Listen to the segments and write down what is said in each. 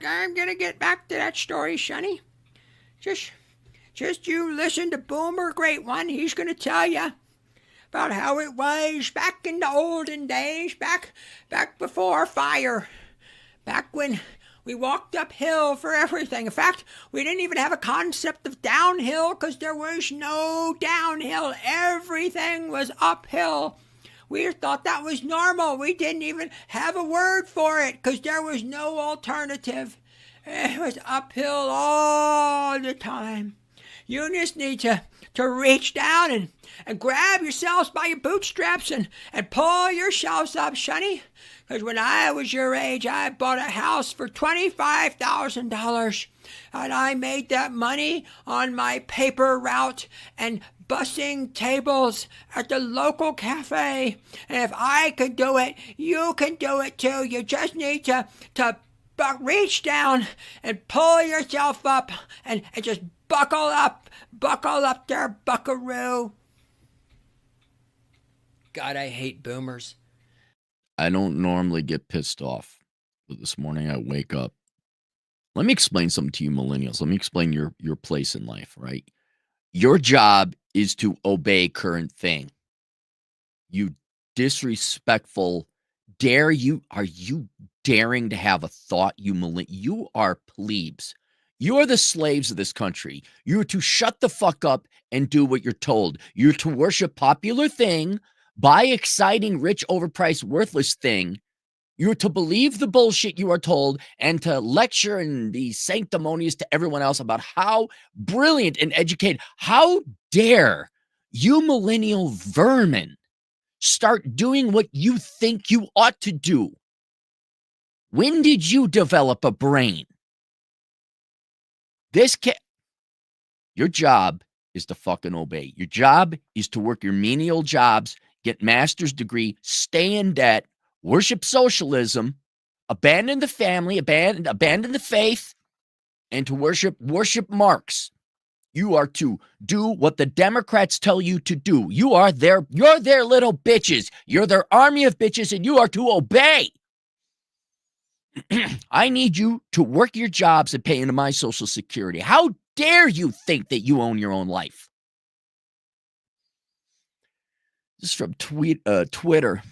I'm gonna get back to that story, Sonny. Just, just you listen to Boomer Great One. He's gonna tell you about how it was back in the olden days, back before fire, back when we walked uphill for everything. In fact, we didn't even have a concept of downhill because there was no downhill. Everything was uphill. We thought that was normal. We didn't even have a word for it because there was no alternative. It was uphill all the time. You just need to reach down and grab yourselves by your bootstraps and pull yourselves up, Sonny. Because when I was your age, I bought a house for $25,000. And I made that money on my paper route and bussing tables at the local cafe. And if I could do it, you can do it too. You just need to reach down and pull yourself up and just buckle up there, buckaroo. God, I hate boomers. I don't normally get pissed off, but this morning I wake up. Let me explain something to you millennials. Let me explain your place in life, right? Your job is to obey current thing. You disrespectful, are you daring to have a thought, you are plebes. You are the slaves of this country. You are to shut the fuck up and do what you're told. You're to worship popular thing, buy exciting, rich, overpriced, worthless thing. You're to believe the bullshit you are told and to lecture and be sanctimonious to everyone else about how brilliant and educated. How dare you millennial vermin start doing what you think you ought to do? When did you develop a brain? Your job is to fucking obey. Your job is to work your menial jobs, get master's degree, stay in debt, worship socialism, abandon the family, abandon the faith, and to worship Marx. You are to do what the Democrats tell you to do. You're their little bitches. You're their army of bitches, and you are to obey. I need you to work your jobs and pay into my Social Security. How dare you think that you own your own life? This is from Twitter.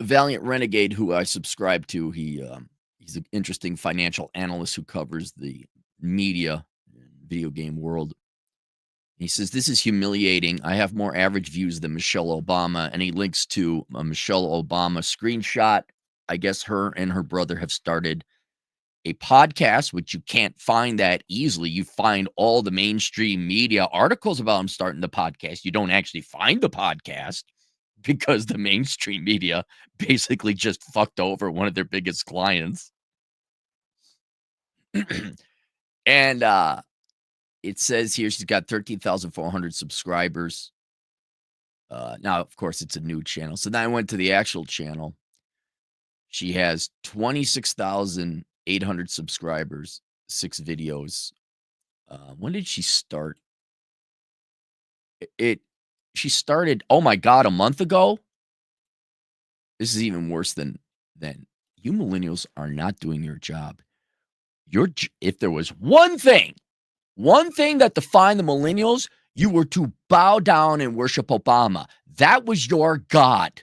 Valiant Renegade, who I subscribe to, he's an interesting financial analyst who covers the media and video game world. He says, this is humiliating. I have more average views than Michelle Obama. And he links to a Michelle Obama screenshot. I guess her and her brother have started a podcast, which you can't find that easily. You find all the mainstream media articles about them starting the podcast. You don't actually find the podcast because the mainstream media basically just fucked over one of their biggest clients. And it says here she's got 13,400 subscribers. Now, of course, it's a new channel. So then I went to the actual channel. She has 26,800 subscribers, 6 videos. When did she start? She started, oh my God, a month ago? This is even worse than you millennials are not doing your job. If there was one thing that defined the millennials, you were to bow down and worship Obama. That was your God.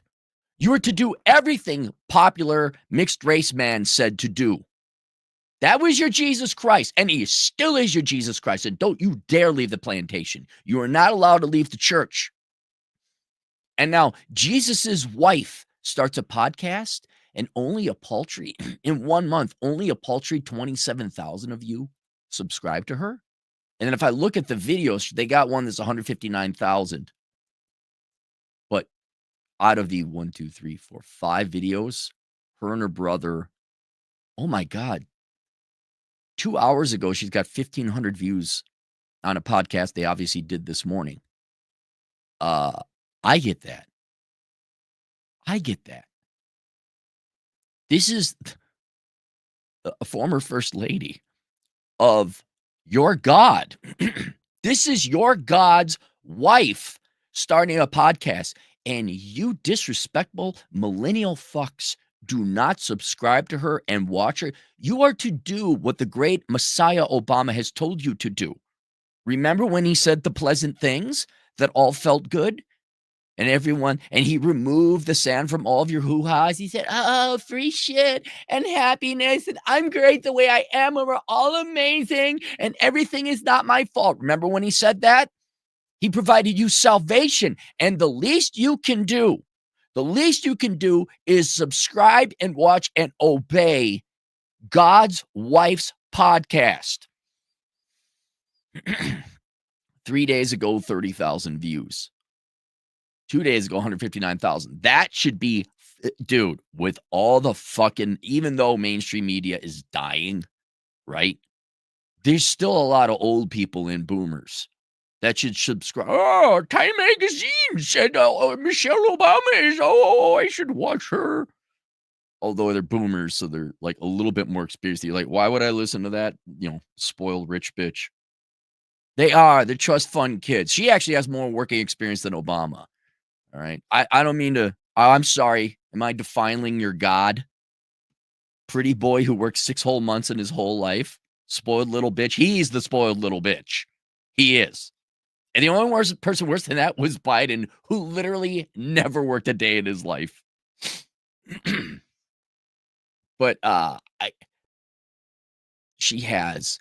You were to do everything popular mixed race man said to do. That was your Jesus Christ, and he still is your Jesus Christ. And don't you dare leave the plantation. You are not allowed to leave the church. And now Jesus's wife starts a podcast, and only a paltry, in 1 month, only a paltry 27,000 of you subscribe to her. And then if I look at the videos, they got one that's 159,000. But out of the 1, 2, 3, 4, 5 videos, her and her brother, oh my God, 2 hours ago, she's got 1,500 views on a podcast they obviously did this morning. I get that. This is a former first lady of your God. This is your God's wife starting a podcast. And you disrespectful millennial fucks do not subscribe to her and watch her. You are to do what the great Messiah Obama has told you to do. Remember when he said the pleasant things that all felt good? And he removed the sand from all of your hoo-has. He said, oh, free shit and happiness. And I'm great the way I am. And we're all amazing. And everything is not my fault. Remember when he said that? He provided you salvation. And the least you can do is subscribe and watch and obey God's Wife's podcast. 3 days ago, 30,000 views. 2 days ago, 159,000. That should be, dude, with all the fucking, even though mainstream media is dying, right? There's still a lot of old people in boomers that should subscribe. Oh, Time Magazine said Michelle Obama is, I should watch her. Although they're boomers, so they're like a little bit more experienced. You're like, why would I listen to that, spoiled rich bitch? They're trust fund kids. She actually has more working experience than Obama. All right. I don't mean to, I'm sorry. Am I defiling your God? Pretty boy who worked 6 whole months in his whole life. Spoiled little bitch. He's the spoiled little bitch. He is. And the only person worse than that was Biden, who literally never worked a day in his life. But she has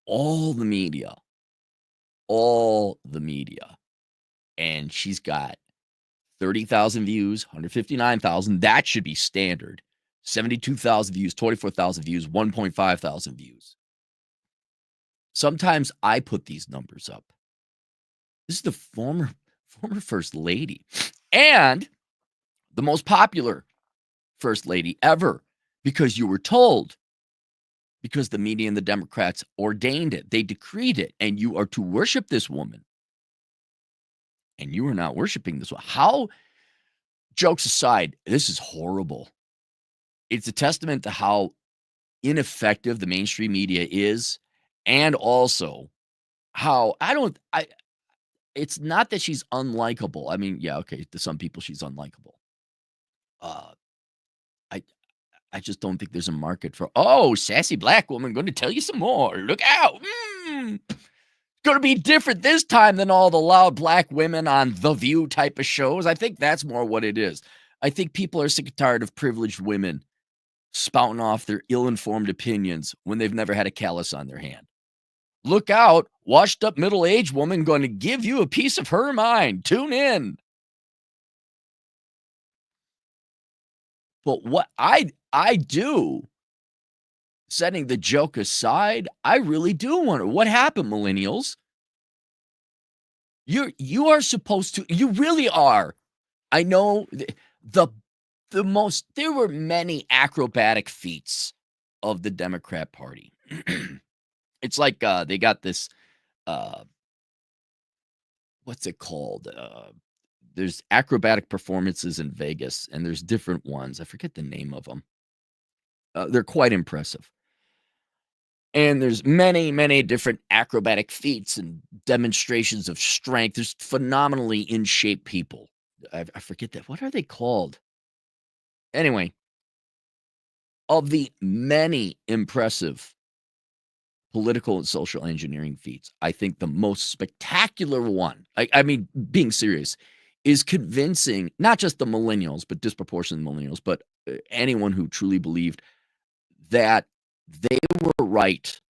all the media. And she's got 30,000 views, 159,000. That should be standard. 72,000 views, 24,000 views, 1.5 thousand views. Sometimes I put these numbers up. This is the former first lady and the most popular first lady ever, because you were told, because the media and the Democrats ordained it. They decreed it, and you are to worship this woman. And you are not worshiping this one. How, jokes aside, this is horrible. It's a testament to how ineffective the mainstream media is, and also how it's not that she's unlikable. I mean, yeah, okay, to some people she's unlikable. I just don't think there's a market for, sassy black woman going to tell you some more. Look out. Going to be different this time than all the loud black women on The View type of shows. I think that's more what it is. I think people are sick and tired of privileged women spouting off their ill-informed opinions when they've never had a callus on their hand. Look out, washed up middle-aged woman going to give you a piece of her mind. Tune in. But what I do, setting the joke aside, I really do wonder what happened, millennials. You are supposed to, you really are. I know there were many acrobatic feats of the Democrat Party. It's like they got this, what's it called? There's acrobatic performances in Vegas, and there's different ones. I forget the name of them. They're quite impressive. And there's many, many different acrobatic feats and demonstrations of strength. There's phenomenally in shape people. I forget that. What are they called? Anyway, of the many impressive political and social engineering feats, I think the most spectacular one, I mean, being serious, is convincing not just the millennials, but disproportionate millennials, but anyone who truly believed that they were right.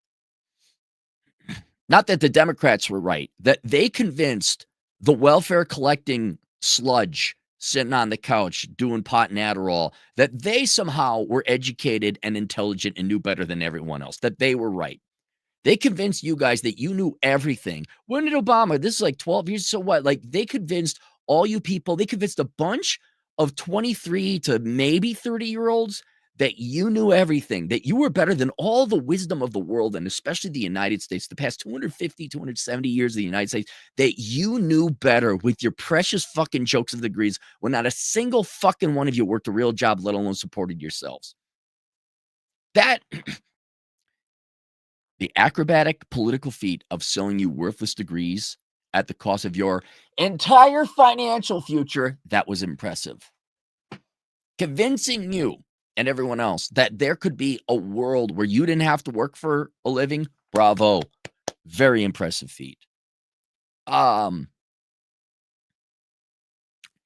Not that the Democrats were right, that they convinced the welfare collecting sludge sitting on the couch doing pot and Adderall that they somehow were educated and intelligent and knew better than everyone else, that they were right. They convinced you guys that you knew everything. When did Obama? This is like 12 years. So what? Like, they convinced all you people, they convinced a bunch of 23 to maybe 30-year-olds that you knew everything, that you were better than all the wisdom of the world, and especially the United States, the past 250, 270 years of the United States, that you knew better with your precious fucking jokes and degrees when not a single fucking one of you worked a real job, let alone supported yourselves. That... the acrobatic political feat of selling you worthless degrees at the cost of your entire financial future, that was impressive. Convincing you and everyone else, that there could be a world where you didn't have to work for a living. Bravo. Very impressive feat.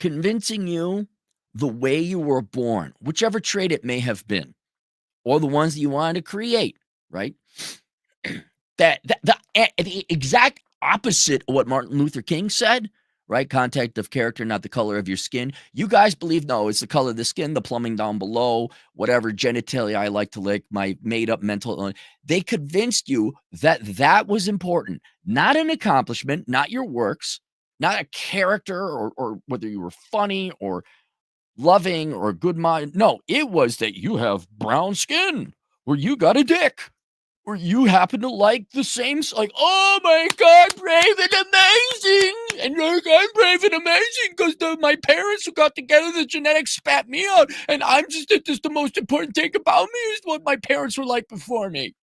Convincing you the way you were born, whichever trait it may have been, or the ones that you wanted to create, right? The exact opposite of what Martin Luther King said, right? Contact of character, not the color of your skin. You guys believe, no, it's the color of the skin, the plumbing down below, whatever genitalia I like to lick, my made up mental. They convinced you that that was important, not an accomplishment, not your works, not a character or whether you were funny or loving or good mind. No, it was that you have brown skin or you got a dick or you happen to like the same, like, oh my God, brave and amazing. And you're like, I'm brave and amazing because my parents who got together, the genetics spat me out. And I'm just the most important thing about me is what my parents were like before me.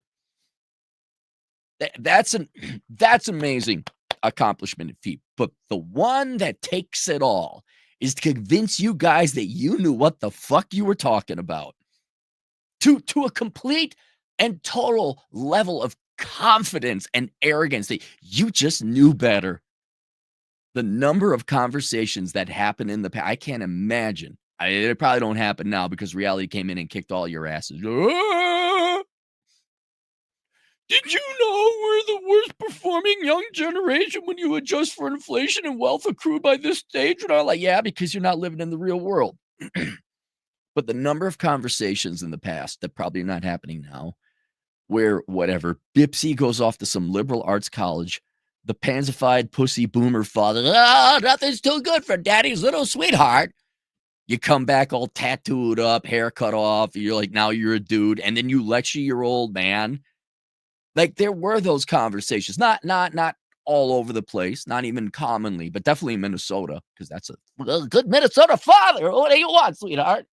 That's amazing accomplishment and feat. But the one that takes it all is to convince you guys that you knew what the fuck you were talking about. To a complete and total level of confidence and arrogance that you just knew better. The number of conversations that happened in the past, I can't imagine. It probably don't happen now because reality came in and kicked all your asses. Did you know we're the worst performing young generation when you adjust for inflation and wealth accrued by this stage? And I'm like, yeah, because you're not living in the real world. But the number of conversations in the past that probably are not happening now, where whatever, Bipsy goes off to some liberal arts college, the pansified pussy boomer father, nothing's too good for daddy's little sweetheart. You come back all tattooed up, hair cut off, you're like, now you're a dude, and then you lecture your old man. Like, there were those conversations, not all over the place, not even commonly, but definitely in Minnesota, because that's a good Minnesota father. What do you want, sweetheart?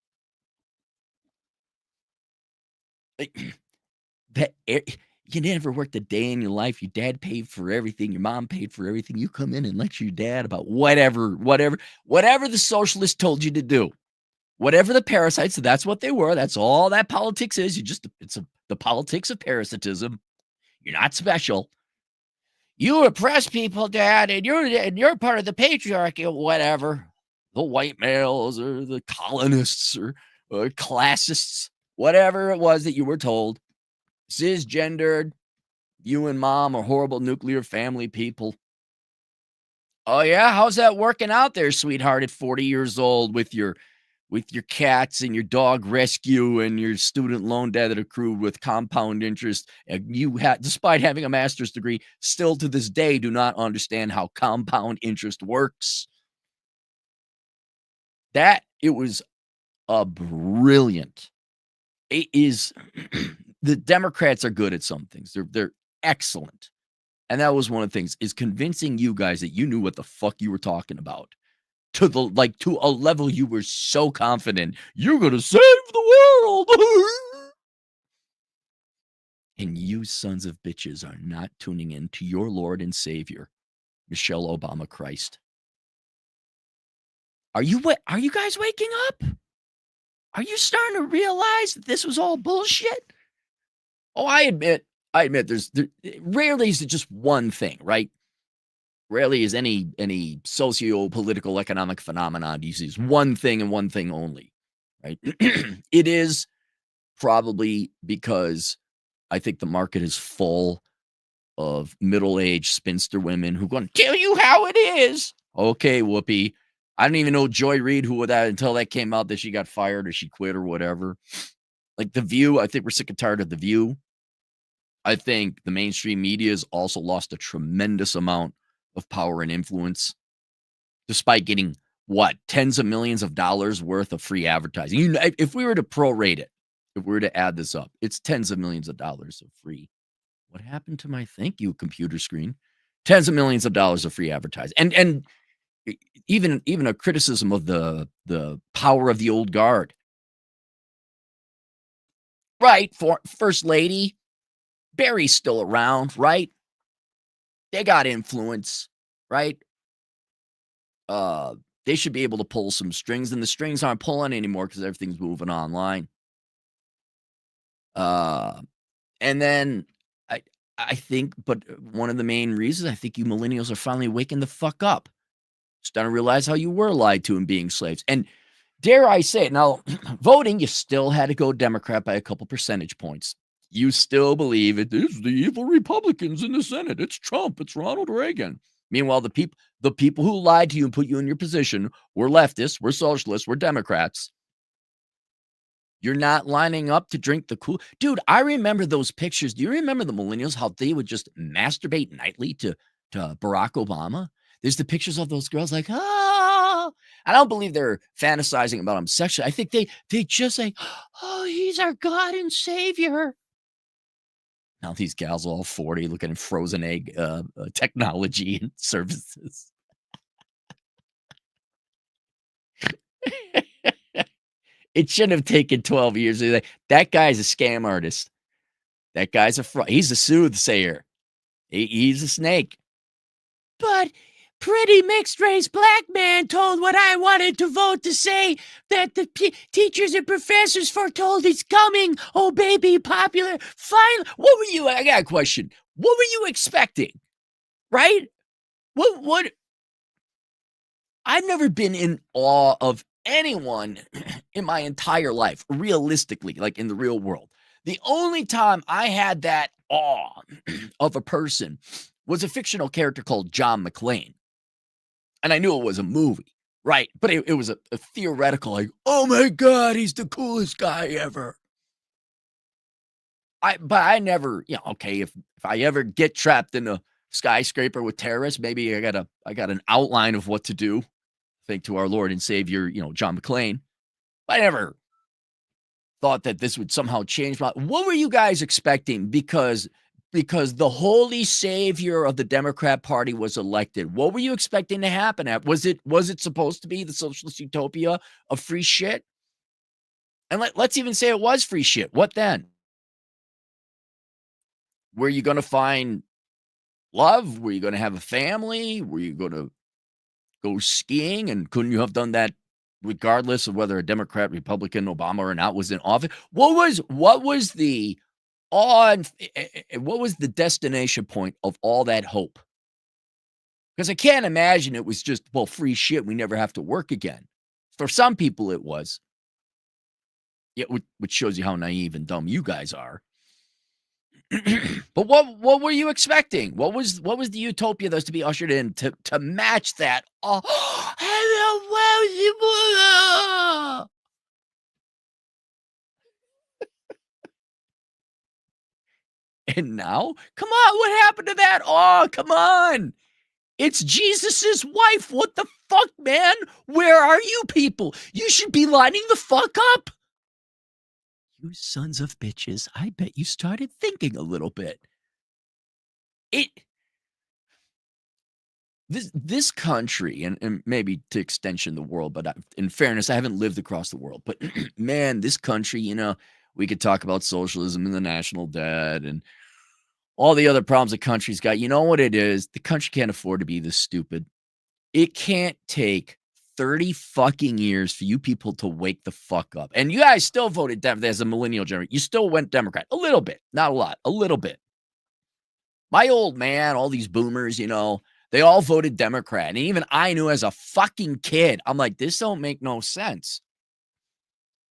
That you never worked a day in your life. Your dad paid for everything. Your mom paid for everything. You come in and lecture your dad about whatever the socialists told you to do. Whatever the parasites, that's what they were. That's all that politics is. The politics of parasitism. You're not special. You oppress people, Dad, and you're part of the patriarchy or whatever. The white males or the colonists or classists, whatever it was that you were told. Cisgendered, you and mom are horrible nuclear family people. Oh yeah, how's that working out there, sweetheart, at 40 years old with your cats and your dog rescue and your student loan debt that accrued with compound interest? And you despite having a master's degree, still to this day do not understand how compound interest works. It was a brilliant. It is the Democrats are good at some things. They're excellent. And that was one of the things, is convincing you guys that you knew what the fuck you were talking about. To a level you were so confident you're going to save the world. And you sons of bitches are not tuning in to your Lord and Savior, Michelle Obama Christ. Are you guys waking up? Are you starting to realize that this was all bullshit? Oh, I admit rarely is it just one thing, right? Rarely is any socio-political economic phenomenon uses one thing and one thing only, right? It is probably because I think the market is full of middle-aged spinster women who going to tell you how it is. Okay, Whoopi. I didn't even know Joy Reid who that until that came out that she got fired or she quit or whatever. Like The View, I think we're sick and tired of The View. I think the mainstream media has also lost a tremendous amount of power and influence, despite getting tens of millions of dollars worth of free advertising. If we were to prorate it, if we were to add this up, it's tens of millions of dollars of free. What happened to my thank you computer screen? Tens of millions of dollars of free advertising, and even a criticism of the power of the old guard. Right, for First Lady, Barry's still around, right? They got influence, right? They should be able to pull some strings, and the strings aren't pulling anymore because everything's moving online. Uh, and then I I think, but one of the main reasons I think you millennials are finally waking the fuck up, starting to realize how you were lied to and being slaves. And dare I say it now, voting, you still had to go Democrat by a couple percentage points. You still believe it is the evil Republicans in the Senate. It's Trump. It's Ronald Reagan. Meanwhile, the people who lied to you and put you in your position were leftists, were socialists, were Democrats. You're not lining up to drink the cool dude. I remember those pictures. Do you remember the millennials, how they would just masturbate nightly to Barack Obama? There's the pictures of those girls like, oh, I don't believe they're fantasizing about him sexually. I think they just say, oh, he's our God and Savior. Now these gals all 40 looking at frozen egg technology and services. It shouldn't have taken 12 years. Like, that guy's a scam artist. That guy's he's a soothsayer. He's a snake. But pretty mixed race black man told what I wanted to vote to say that the teachers and professors foretold he's coming. Oh, baby, popular. Fine. What were you? I got a question. What were you expecting? Right? What? I've never been in awe of anyone in my entire life, realistically, like in the real world. The only time I had that awe of a person was a fictional character called John McClane. And I knew it was a movie, right? But it was a theoretical, like, oh my God, he's the coolest guy ever. But I never, okay, if I ever get trapped in a skyscraper with terrorists, maybe I got an outline of what to do. Thank to our Lord and Savior, John McClane. I never thought that this would somehow change my. What were you guys expecting? Because the holy savior of the Democrat Party was elected. What were you expecting to happen? Was it supposed to be the socialist utopia of free shit? And let's even say it was free shit. What then? Were you going to find love? Were you going to have a family? Were you going to go skiing? And couldn't you have done that regardless of whether a Democrat, Republican, Obama or not was in office? What was the what was the destination point of all that hope? Because I can't imagine it was just, well, free shit. We never have to work again. For some people, it was. Yeah, which shows you how naive and dumb you guys are. But what were you expecting? What was the utopia that was to be ushered in to match that? Oh, and now, come on, what happened to that? Oh, come on. It's Jesus's wife. What the fuck, man? Where are you people? You should be lining the fuck up. You sons of bitches. I bet you started thinking a little bit. This country, and maybe to extension the world, but in fairness, I haven't lived across the world. But man, this country, we could talk about socialism and the national debt and all the other problems the country's got. You know what it is? The country can't afford to be this stupid. It can't take 30 fucking years for you people to wake the fuck up. And you guys still voted Democrat as a millennial generation. You still went Democrat. A little bit. Not a lot. A little bit. My old man, all these boomers, they all voted Democrat. And even I knew as a fucking kid, I'm like, this don't make no sense.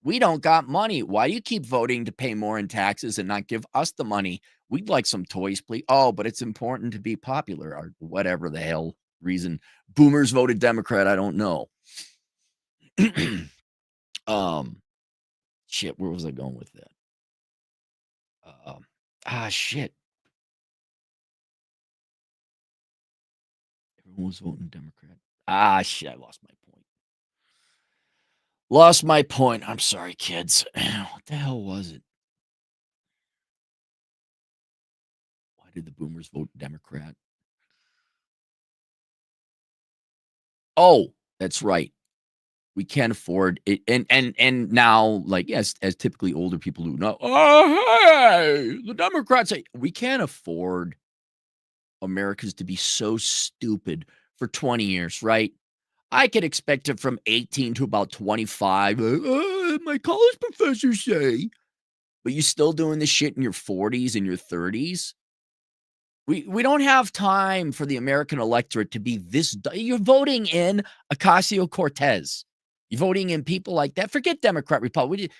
We don't got money. Why do you keep voting to pay more in taxes and not give us the money? We'd like some toys, please. Oh, but it's important to be popular or whatever the hell reason boomers voted Democrat. I don't know. Shit, where was I going with that? Shit. Everyone was voting Democrat. Shit, I lost my point. I'm sorry, kids. What the hell was it? Why did the boomers vote Democrat? Oh, that's right. We can't afford it. And now, like, yes, as typically older people who know, hey, the Democrats say we can't afford Americans to be so stupid for 20 years, right? I could expect it from 18 to about 25. My college professors say. but you still doing this shit in your 40s and your 30s. We don't have time for the American electorate to be this. You're voting in Ocasio-Cortez. You're voting in people like that. Forget Democrat, Republican.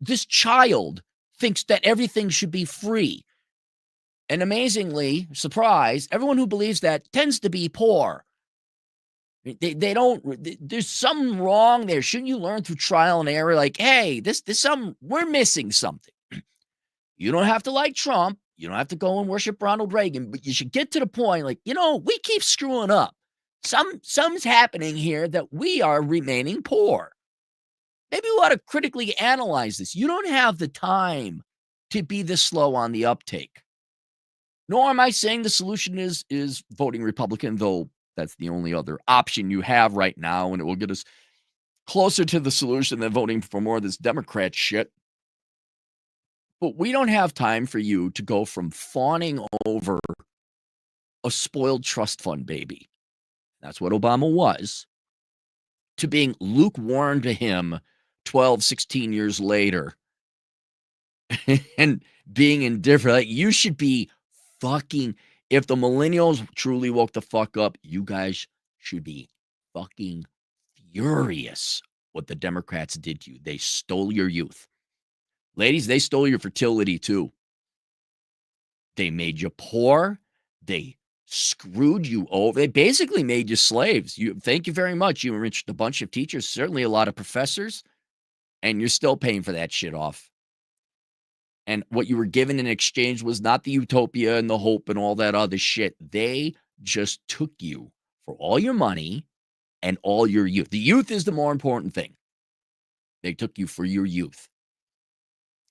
This child thinks that everything should be free. And amazingly, surprise, everyone who believes that tends to be poor. They don't, there's something wrong there. Shouldn't you learn through trial and error? Like, hey, this something, we're missing something. You don't have to like Trump. You don't have to go and worship Ronald Reagan, but you should get to the point, like, we keep screwing up. Something's happening here that we are remaining poor. Maybe we ought to critically analyze this. You don't have the time to be this slow on the uptake. Nor am I saying the solution is voting Republican, though that's the only other option you have right now, and it will get us closer to the solution than voting for more of this Democrat shit. But we don't have time for you to go from fawning over a spoiled trust fund baby, that's what Obama was, to being lukewarm to him 12, 16 years later and being indifferent. Like, you should be fucking, if the millennials truly woke the fuck up, you guys should be fucking furious what the Democrats did to you. They stole your youth. Ladies, they stole your fertility too. They made you poor. They screwed you over. They basically made you slaves. Thank you very much. You enriched a bunch of teachers, certainly a lot of professors, and you're still paying for that shit off. And what you were given in exchange was not the utopia and the hope and all that other shit. They just took you for all your money and all your youth. The youth is the more important thing. They took you for your youth.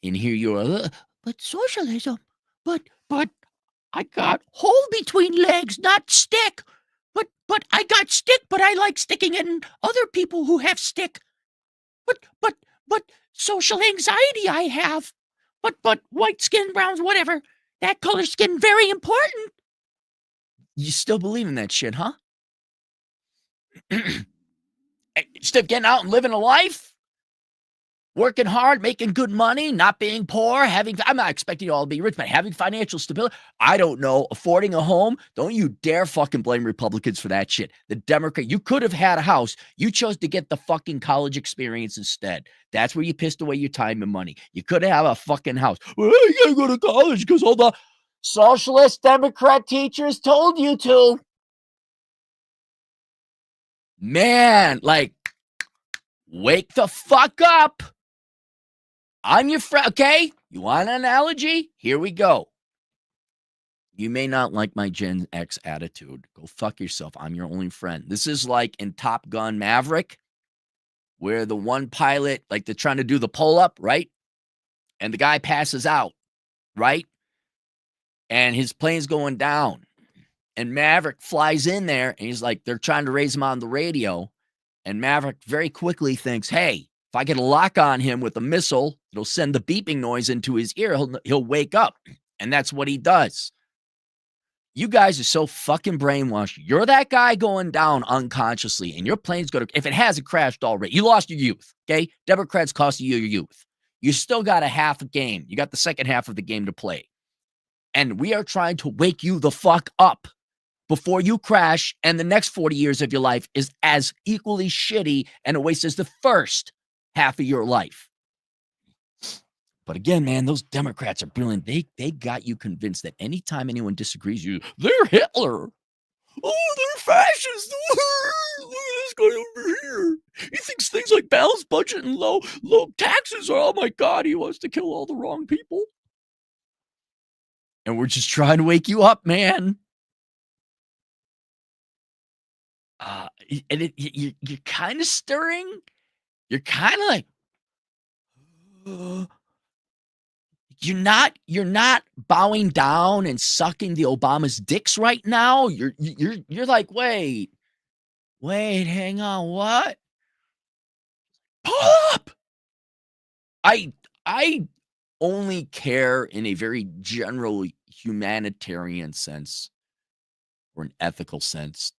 And here you are, but socialism, but I got hole between legs, not stick. But I got stick, but I like sticking in other people who have stick. But social anxiety I have. But white skin, browns, whatever. That color skin, very important. You still believe in that shit, huh? Still getting out and living a life? Working hard, making good money, not being poor, I'm not expecting you all to be rich, but having financial stability, I don't know, affording a home. Don't you dare fucking blame Republicans for that shit. The Democrat, you could have had a house. You chose to get the fucking college experience instead. That's where you pissed away your time and money. You could have a fucking house. Well, you gotta go to college because all the socialist Democrat teachers told you to. Man, like, wake the fuck up. I'm your friend, okay? You want an analogy? Here we go. You may not like my Gen X attitude. Go fuck yourself. I'm your only friend. This is like in Top Gun Maverick, where the one pilot, like they're trying to do the pull-up, right? And the guy passes out, right? And his plane's going down. And Maverick flies in there, and he's like, they're trying to raise him on the radio. And Maverick very quickly thinks, hey, if I get a lock on him with a missile, it'll send the beeping noise into his ear. He'll wake up. And that's what he does. You guys are so fucking brainwashed. You're that guy going down unconsciously, and your plane's going to, if it hasn't crashed already, you lost your youth, okay? Democrats cost you your youth. You still got a half a game. You got the second half of the game to play. And we are trying to wake you the fuck up before you crash, and the next 40 years of your life is as equally shitty and a waste as the first half of your life. But again, man, those Democrats are brilliant. They got you convinced that anytime anyone disagrees with you, they're Hitler. Oh, they're fascists. Look at this guy over here. He thinks things like balanced budget and low taxes are, oh my God, he wants to kill all the wrong people. And we're just trying to wake you up, man. And you're kind of stirring. You're kind of like, you're not bowing down and sucking the Obama's dicks right now. You're like, wait, hang on, what? Pull up. I only care in a very general humanitarian sense or an ethical sense,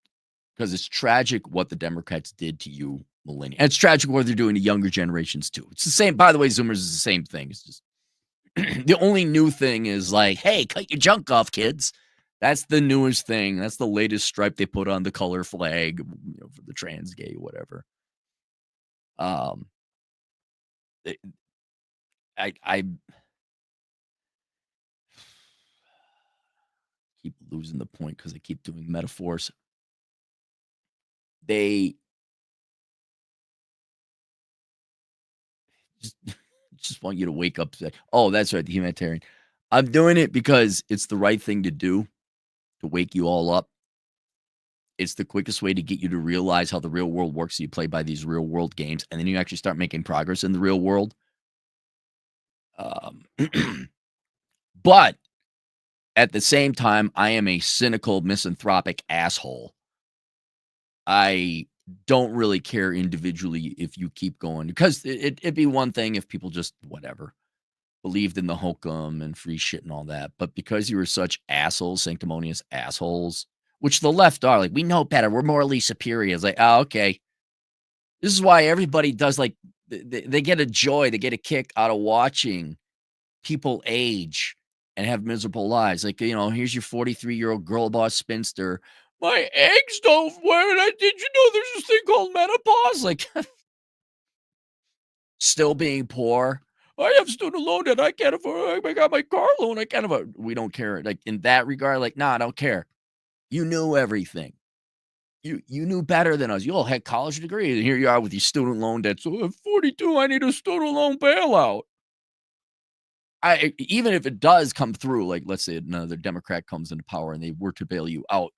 because it's tragic what the Democrats did to you, millennials. And it's tragic what they're doing to younger generations too. It's the same, by the way, Zoomers is the same thing. It's just The only new thing is like, hey, cut your junk off, kids. That's the newest thing. That's the latest stripe they put on the color flag, for the trans gay, whatever. Um, it- I keep losing the point because I keep doing metaphors. They just just want you to wake up. Say, oh, that's right, the humanitarian. I'm doing it because it's the right thing to do to wake you all up. It's the quickest way to get you to realize how the real world works. So you play by these real world games, and then you actually start making progress in the real world. Um, but at the same time, I am a cynical, misanthropic asshole. I don't really care individually if you keep going because it'd be one thing if people just whatever believed in the hokum and free shit and all that. But because you were such assholes, sanctimonious assholes, which the left are like, we know better. We're morally superior. It's like, oh, okay. This is why everybody does like they get a joy, they get a kick out of watching people age and have miserable lives. Like, here's your 43-year-old girl boss spinster. My eggs don't work. Did you know there's this thing called menopause? Like, still being poor. I have student loan that I can't afford. I got my car loan. I can't afford. We don't care. Like, in that regard, like, nah, I don't care. You knew everything. You knew better than us. You all had college degrees, and here you are with your student loan debt. So at 42, I need a student loan bailout. Even if it does come through, like let's say another Democrat comes into power and they were to bail you out,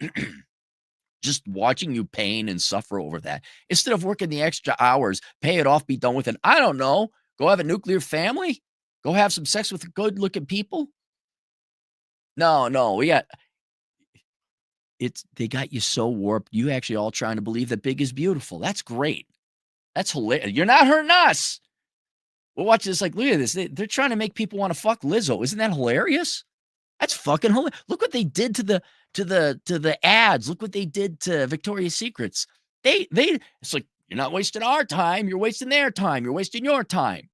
just watching you pain and suffer over that instead of working the extra hours, pay it off, be done with it. I don't know. Go have a nuclear family. Go have some sex with good-looking people. No, they got you so warped. You actually all trying to believe that big is beautiful. That's great. That's hilarious. You're not hurting us. We'll watch this. Like, look at this. They're trying to make people want to fuck Lizzo. Isn't that hilarious? That's fucking hilarious. Look what they did to the ads. Look what they did to Victoria's Secrets. It's like, you're not wasting our time. You're wasting their time. You're wasting your time.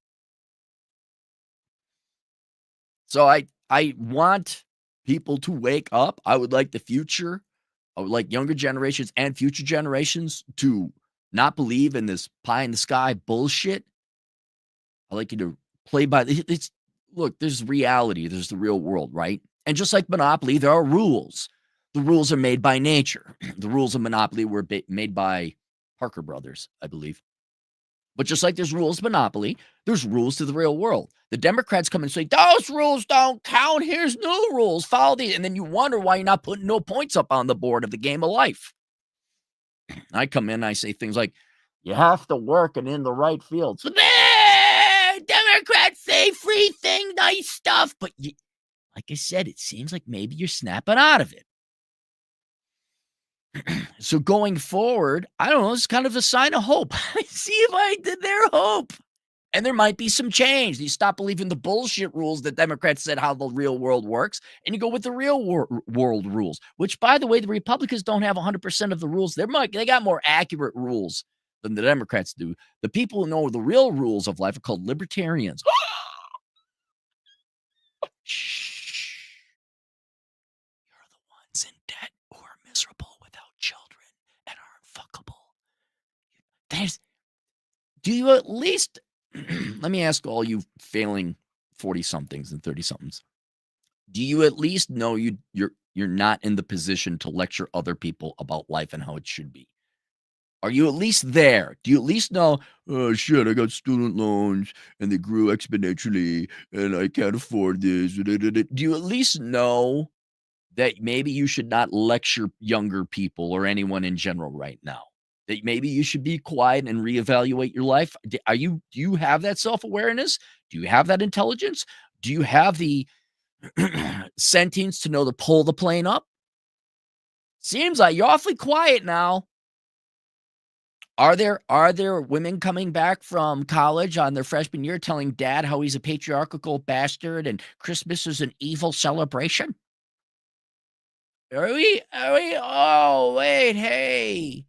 So I want people to wake up. I would like the future. I would like younger generations and future generations to not believe in this pie in the sky bullshit. I like you to play by it's look, there's reality, there's the real world, right? And just like Monopoly, there are rules. The rules are made by nature. The rules of Monopoly were made by Parker Brothers, I believe. But just like there's rules Monopoly, there's rules to the real world. The Democrats come and say, those rules don't count. Here's new rules. Follow these. And then you wonder why you're not putting no points up on the board of the game of life. I come in, I say things like, you have to work and in the right field. So, Democrats say free thing, nice stuff. But like I said, it seems like maybe you're snapping out of it. So going forward, I don't know, it's kind of a sign of hope. See if I did their hope. And there might be some change. You stop believing the bullshit rules that Democrats said how the real world works, and you go with the real world rules, which, by the way, the Republicans don't have 100% of the rules. They got more accurate rules than the Democrats do. The people who know the real rules of life are called libertarians. Shh. You're the ones in debt who are miserable without children and are unfuckable. Do you at least let me ask all you failing 40 somethings and 30 somethings. Do you at least know you're not in the position to lecture other people about life and how it should be? Are you at least there? Do you at least know, oh shit, I got student loans and they grew exponentially and I can't afford this? Do you at least know that maybe you should not lecture younger people or anyone in general right now? That maybe you should be quiet and reevaluate your life? Do you have that self-awareness? Do you have that intelligence? Do you have the sentience to know to pull the plane up? Seems like you're awfully quiet now. Are there women coming back from college on their freshman year telling dad how he's a patriarchal bastard and Christmas is an evil celebration? Are we? Oh, wait, hey.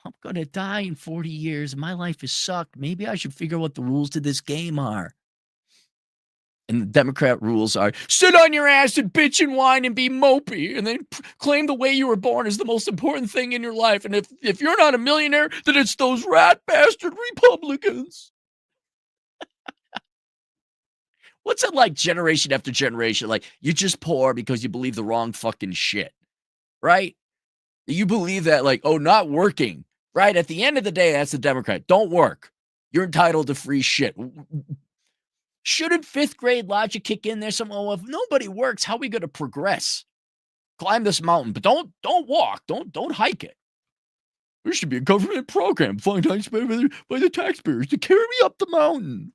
I'm gonna die in 40 years. My life has sucked. Maybe I should figure out what the rules to this game are. And the Democrat rules are sit on your ass and bitch and whine and be mopey and then claim the way you were born is the most important thing in your life. And if you're not a millionaire, then it's those rat bastard Republicans. What's it like generation after generation? Like, you're just poor because you believe the wrong fucking shit, right? You believe that, like, oh, not working, right? At the end of the day, that's the Democrat. Don't work. You're entitled to free shit. Shouldn't fifth grade logic kick in there somehow? Well, if nobody works, how are we going to progress? Climb this mountain, but don't walk. Don't hike it. There should be a government program flying time spent by the taxpayers to carry me up the mountain.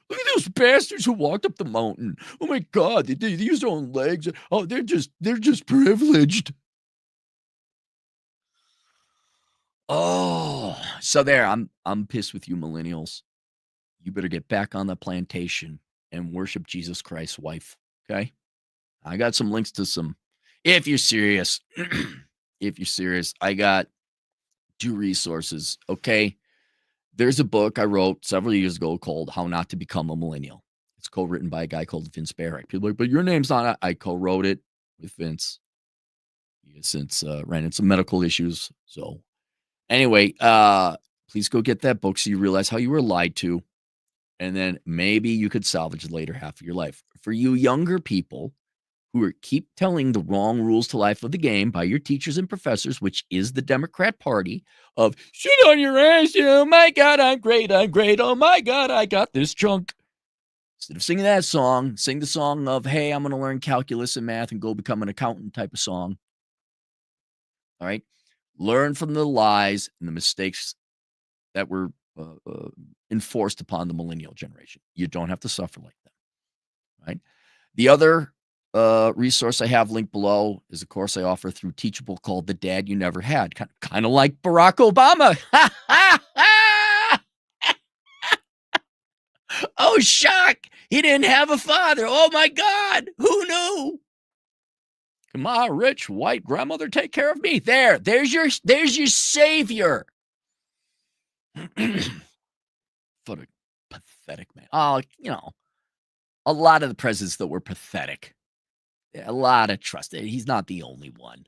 Look at those bastards who walked up the mountain. Oh my God, they use their own legs. Oh, they're just privileged. Oh, so there, I'm pissed with you millennials. You better get back on the plantation and worship Jesus Christ's wife. Okay. I got some links to some, if you're serious, I got 2 resources. Okay. There's a book I wrote several years ago called How Not to Become a Millennial. It's co-written by a guy called Vince Barrick. People are like, but your name's on it. I co-wrote it with Vince. Since ran into some medical issues. So anyway, please go get that book so you realize how you were lied to. And then maybe you could salvage the later half of your life. For you younger people who keep telling the wrong rules to life of the game by your teachers and professors, which is the Democrat Party, of shit on your ass, oh my God, I'm great, oh my God, I got this chunk. Instead of singing that song, sing the song of, hey, I'm going to learn calculus and math and go become an accountant type of song. All right? Learn from the lies and the mistakes that were enforced upon the millennial generation. You don't have to suffer like that, right? The other resource I have linked below is a course I offer through Teachable called The Dad You Never Had, kind of like Barack Obama. Oh, shock. He didn't have a father. Oh, my God. Who knew? Can my rich white grandmother take care of me? There's your savior. What a pathetic man. Oh, a lot of the presidents that were pathetic. A lot of trust. He's not the only one.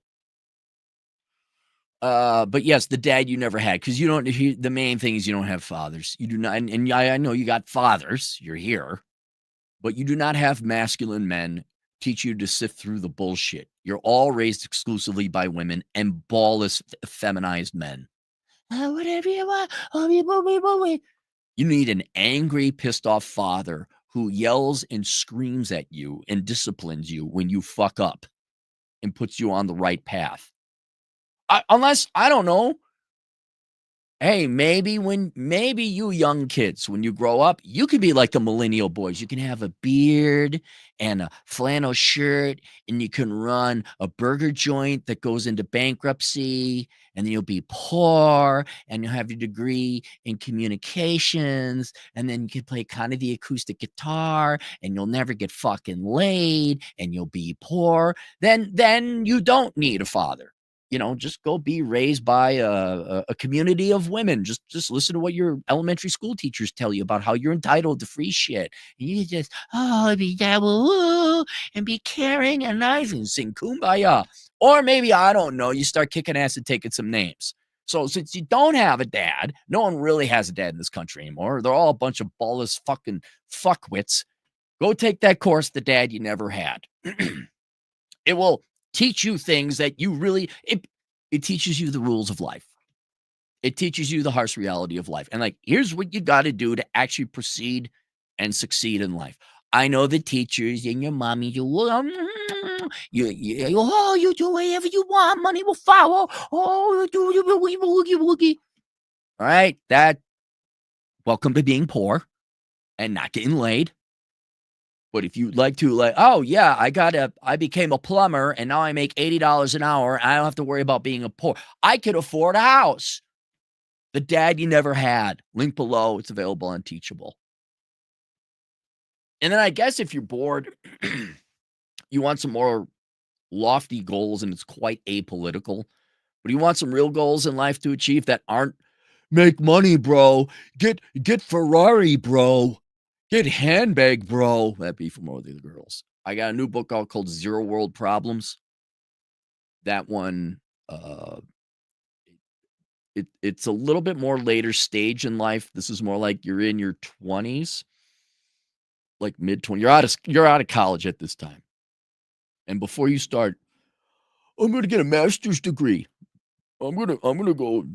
But yes, the dad you never had, because the main thing is you don't have fathers. You do not, and I know you got fathers. You're here, but you do not have masculine men teach you to sift through the bullshit. You're all raised exclusively by women and ballless, feminized men. Whatever you want. You need an angry, pissed off father who yells and screams at you and disciplines you when you fuck up and puts you on the right path. Unless, I don't know, hey, maybe you young kids, when you grow up, you could be like the millennial boys. You can have a beard and a flannel shirt, and you can run a burger joint that goes into bankruptcy, and then you'll be poor, and you'll have your degree in communications, and then you can play kind of the acoustic guitar, and you'll never get fucking laid, and you'll be poor. Then you don't need a father. Just go be raised by a community of women. Just listen to what your elementary school teachers tell you about how you're entitled to free shit. And you just, be dabble and be caring and nice and sing kumbaya. Or maybe, I don't know, you start kicking ass and taking some names. So since you don't have a dad, no one really has a dad in this country anymore. They're all a bunch of ballless fucking fuckwits. Go take that course, The Dad You Never Had. It will teach you things that you really, it teaches you the rules of life. It teaches you the harsh reality of life. And here's what you got to do to actually proceed and succeed in life. I know the teachers and your mommy, you do whatever you want. Money will follow. Oh, you do your woogie. All right. Welcome to being poor and not getting laid. But if you'd like to, oh yeah, I became a plumber and now I make $80 an hour. And I don't have to worry about being a poor. I could afford a house. The Dad You Never Had. Link below. It's available on Teachable. And then I guess if you're bored, you want some more lofty goals, and it's quite apolitical, but you want some real goals in life to achieve that aren't make money, bro. Get Ferrari, bro. Get handbag, bro. That'd be for more of the girls. I got a new book out called Zero World Problems. That one, it's a little bit more later stage in life. This is more like you're in your 20s, like mid-20s. You're out of college at this time. And before you start, I'm going to get a master's degree. I'm going to go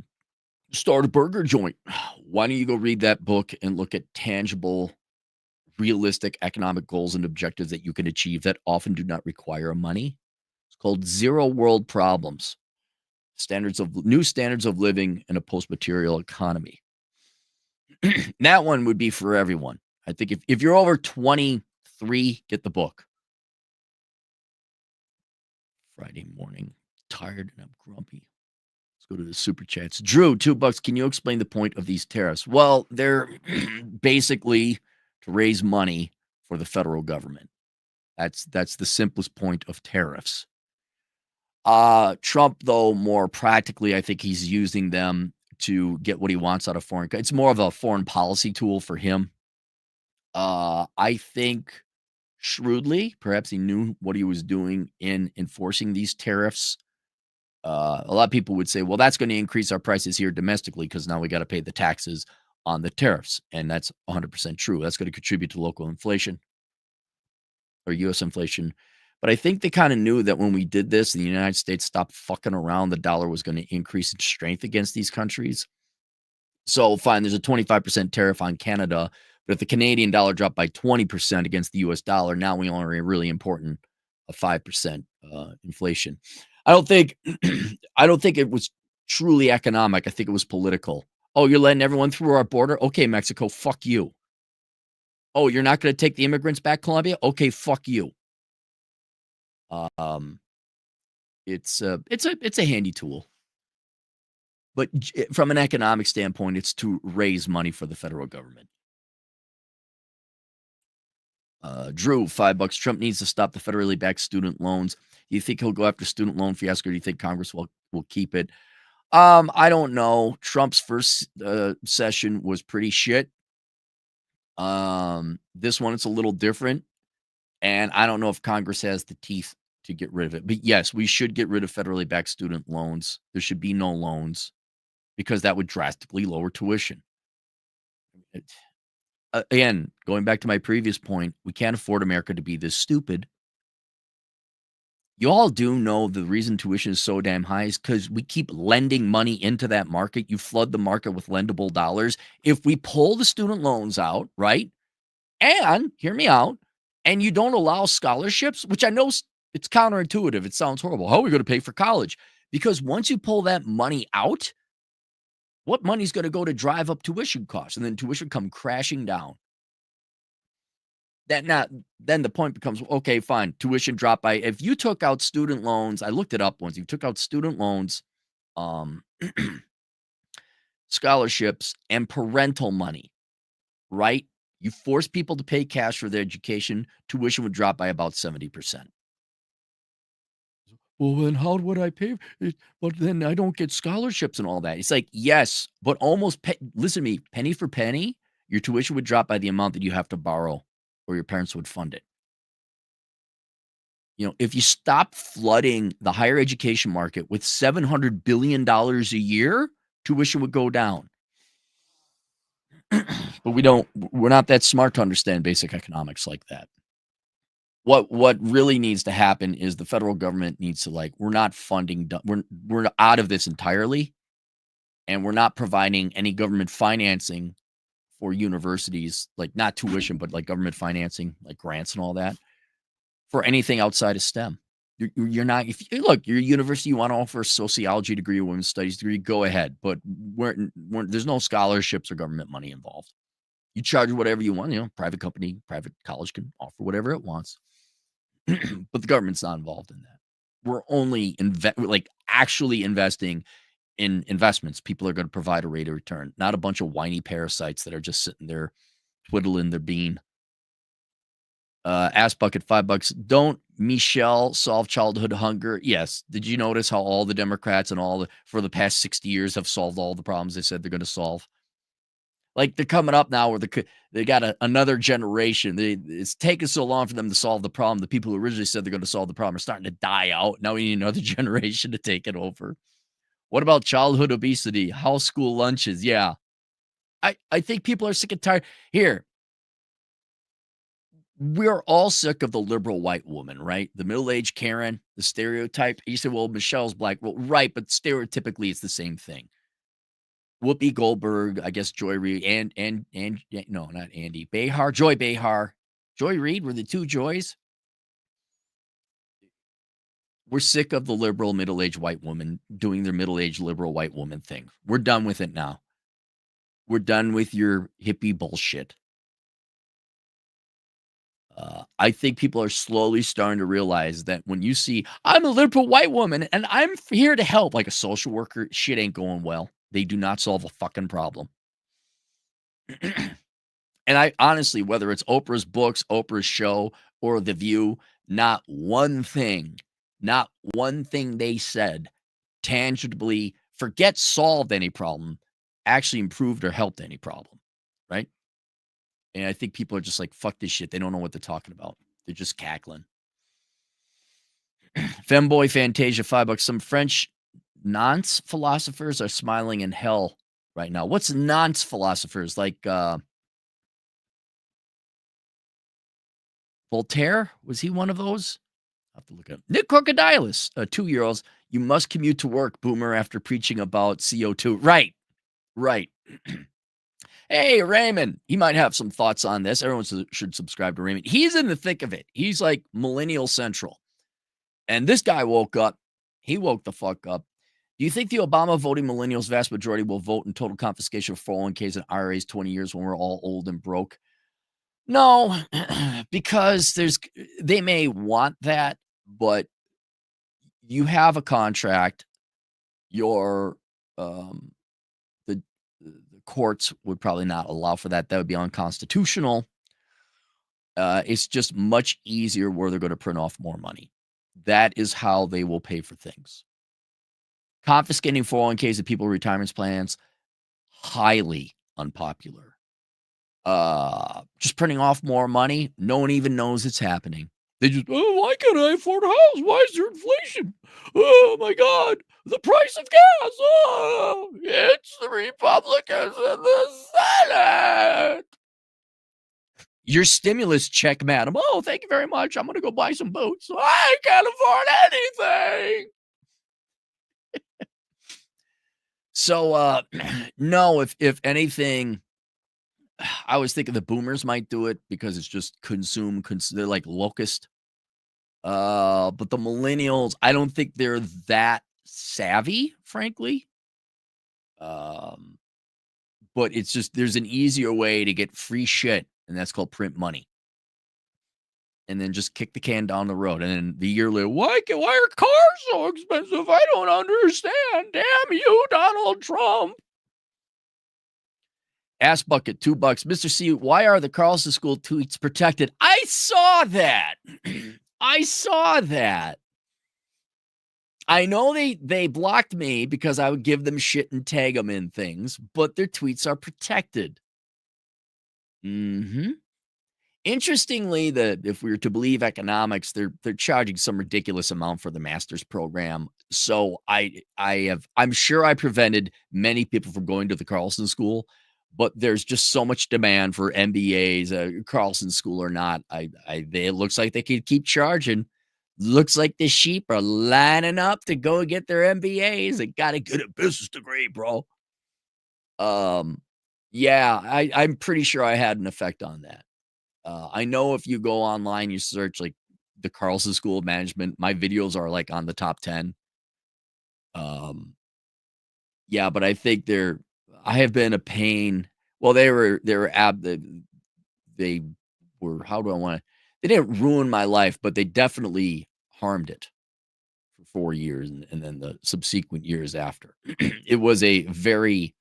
start a burger joint. Why don't you go read that book and look at tangible, realistic economic goals and objectives that you can achieve that often do not require money? It's called Zero World Problems. New standards of living in a post-material economy. That one would be for everyone. I think if you're over 23, get the book. Friday morning, tired and I'm grumpy. Let's go to the super chats. Drew, $2. Can you explain the point of these tariffs? Well, they're basically to raise money for the federal government. That's the simplest point of tariffs. Trump, though, more practically, I think he's using them to get what he wants out of foreign. It's more of a foreign policy tool for him. I think shrewdly, perhaps he knew what he was doing in enforcing these tariffs. A lot of people would say, well, that's going to increase our prices here domestically because now we got to pay the taxes on the tariffs. And that's 100% true. That's going to contribute to local inflation or U.S. inflation. But I think they kind of knew that when we did this and the United States stopped fucking around, the dollar was going to increase its strength against these countries. So fine, there's a 25% tariff on Canada. But if the Canadian dollar dropped by 20% against the U.S. dollar, now we only are really important a 5% inflation. I don't think it was truly economic. I think it was political. Oh, you're letting everyone through our border? Okay, Mexico, fuck you. Oh, you're not going to take the immigrants back, Colombia? Okay, fuck you. It's a handy tool. But from an economic standpoint, it's to raise money for the federal government. Drew, $5. Trump needs to stop the federally backed student loans. Do you think he'll go after student loan fiasco? Or do you think Congress will keep it? I don't know. Trump's first session was pretty shit. This one, it's a little different. And I don't know if Congress has the teeth to get rid of it. But yes, we should get rid of federally backed student loans. There should be no loans because that would drastically lower tuition. Again, going back to my previous point, we can't afford America to be this stupid. You all do know the reason tuition is so damn high is because we keep lending money into that market. You flood the market with lendable dollars. If we pull the student loans out, right? And hear me out, and you don't allow scholarships, which I know it's counterintuitive. It sounds horrible. How are we going to pay for college? Because once you pull that money out, what money's going to go to drive up tuition costs? And then tuition come crashing down. Then the point becomes, okay, fine, tuition drop by, if you took out student loans, I looked it up once, you took out student loans, scholarships, and parental money, right? You force people to pay cash for their education, tuition would drop by about 70%. Well, then how would I pay? But then I don't get scholarships and all that. It's like, yes, but listen to me, penny for penny, your tuition would drop by the amount that you have to borrow or your parents would fund it. You know, if you stop flooding the higher education market with $700 billion a year, tuition would go down. But we're not that smart to understand basic economics like that. What really needs to happen is the federal government needs to, we're not funding, we're out of this entirely, and we're not providing any government financing for universities, not tuition, but government financing, grants and all that, for anything outside of STEM. You're not, look, you're a university, you want to offer a sociology degree or women's studies degree, go ahead. But there's no scholarships or government money involved. You charge whatever you want, private company, private college can offer whatever it wants. But the government's not involved in that. We're only actually investing in investments. People are going to provide a rate of return, not a bunch of whiny parasites that are just sitting there twiddling their bean. Ass Bucket, $5. Don't Michelle solve childhood hunger? Yes. Did you notice how all the Democrats and for the past 60 years have solved all the problems they said they're going to solve? Like they're coming up now where they got another generation. It's taken so long for them to solve the problem. The people who originally said they're going to solve the problem are starting to die out. Now we need another generation to take it over. What about childhood obesity, house school lunches? Yeah. I think people are sick and tired. Here, we're all sick of the liberal white woman, right? The middle-aged Karen, the stereotype. You say, well, Michelle's black. Well, right, but stereotypically it's the same thing. Whoopi Goldberg, I guess Joy Reid, and no, not Andy Behar, Joy Behar, Joy Reid were the two Joys. We're sick of the liberal middle-aged white woman doing their middle-aged liberal white woman thing. We're done with it now. We're done with your hippie bullshit. I think people are slowly starting to realize that when you see, I'm a liberal white woman and I'm here to help, like a social worker, shit ain't going well. They do not solve a fucking problem. And I honestly, whether it's Oprah's books, Oprah's show, or The View, not one thing they said tangibly, forget solved any problem, actually improved or helped any problem, right? And I think people are just like, fuck this shit. They don't know what they're talking about. They're just cackling. Femboy Fantasia, $5. Some French nonce philosophers are smiling in hell right now. What's nonce philosophers? Like Voltaire? Was he one of those? I'll have to look at Nick Crocodilis, 2-year-olds. You must commute to work, boomer, after preaching about CO2. Right. Hey, Raymond, he might have some thoughts on this. Everyone should subscribe to Raymond. He's in the thick of it. He's like millennial central. And this guy woke up. He woke the fuck up. Do you think the Obama voting millennials, vast majority, will vote in total confiscation of 401ks and IRAs 20 years when we're all old and broke? No, because they may want that, but you have a contract. Your the courts would probably not allow for that. That would be unconstitutional. It's just much easier where they're going to print off more money. That is how they will pay for things. Confiscating 401ks of people's retirement plans, highly unpopular. Just printing off more money, no one even knows it's happening. They just, why can't I afford a house? Why is there inflation? Oh my God, the price of gas. Oh, it's the Republicans in the Senate. Your stimulus check, madam. Oh, thank you very much. I'm going to go buy some boots. I can't afford anything. So, no, if anything, I was thinking the boomers might do it because it's just they're like locust. But the millennials, I don't think they're that savvy, frankly. But it's just, there's an easier way to get free shit, and that's called print money. And then just kick the can down the road. And then the year later, why are cars so expensive? I don't understand. Damn you, Donald Trump. Ass bucket, $2. Mr. C, why are the Carlson School tweets protected? I saw that. I know they blocked me because I would give them shit and tag them in things, but their tweets are protected. Interestingly, if we were to believe economics, they're charging some ridiculous amount for the master's program. So I'm sure I prevented many people from going to the Carlson School, but there's just so much demand for MBAs, Carlson School or not. It looks like they could keep charging. Looks like the sheep are lining up to go get their MBAs. They got to get a business degree, bro. Yeah, I'm pretty sure I had an effect on that. I know if you go online, you search like the Carlson School of Management, my videos are like on the top 10. Yeah, but I think I have been a pain. Well, they were how do I want to, they didn't ruin my life, but they definitely harmed it for 4 years and then the subsequent years after. It was a very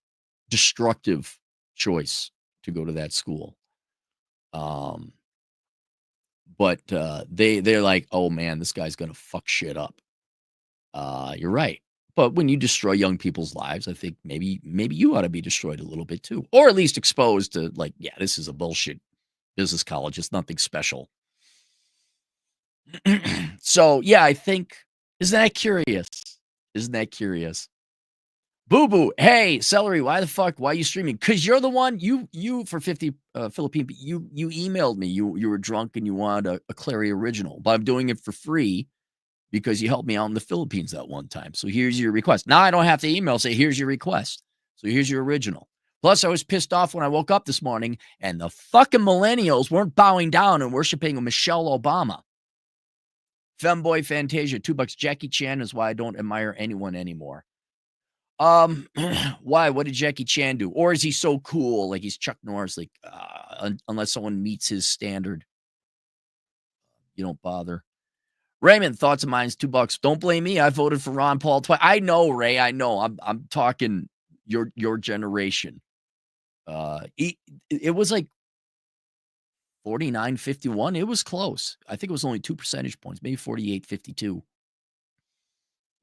destructive choice to go to that school. But they're like, oh man, this guy's gonna fuck shit up. You're right. But when you destroy young people's lives, I think maybe you ought to be destroyed a little bit too, or at least exposed to like, yeah, this is a bullshit business college. It's nothing special. So yeah, I think isn't that curious? Isn't that curious? Boo boo. Hey, celery. Why the fuck? Why are you streaming? Because you're the one. You for 50 Philippine. You emailed me. You were drunk and you wanted a Clary original, but I'm doing it for free because you helped me out in the Philippines that one time. So here's your request. Now I don't have to email, say, here's your request. So here's your original. Plus, I was pissed off when I woke up this morning and the fucking millennials weren't bowing down and worshiping Michelle Obama. Femboy Fantasia, $2. Jackie Chan is why I don't admire anyone anymore. Why? What did Jackie Chan do? Or is he so cool? Like he's Chuck Norris, like, unless someone meets his standard, you don't bother. Raymond, thoughts of mine is $2. Don't blame me. I voted for Ron Paul twice. I know, Ray. I know. I'm talking your generation. It was like 49-51. It was close. I think it was only 2 percentage points, maybe 48-52.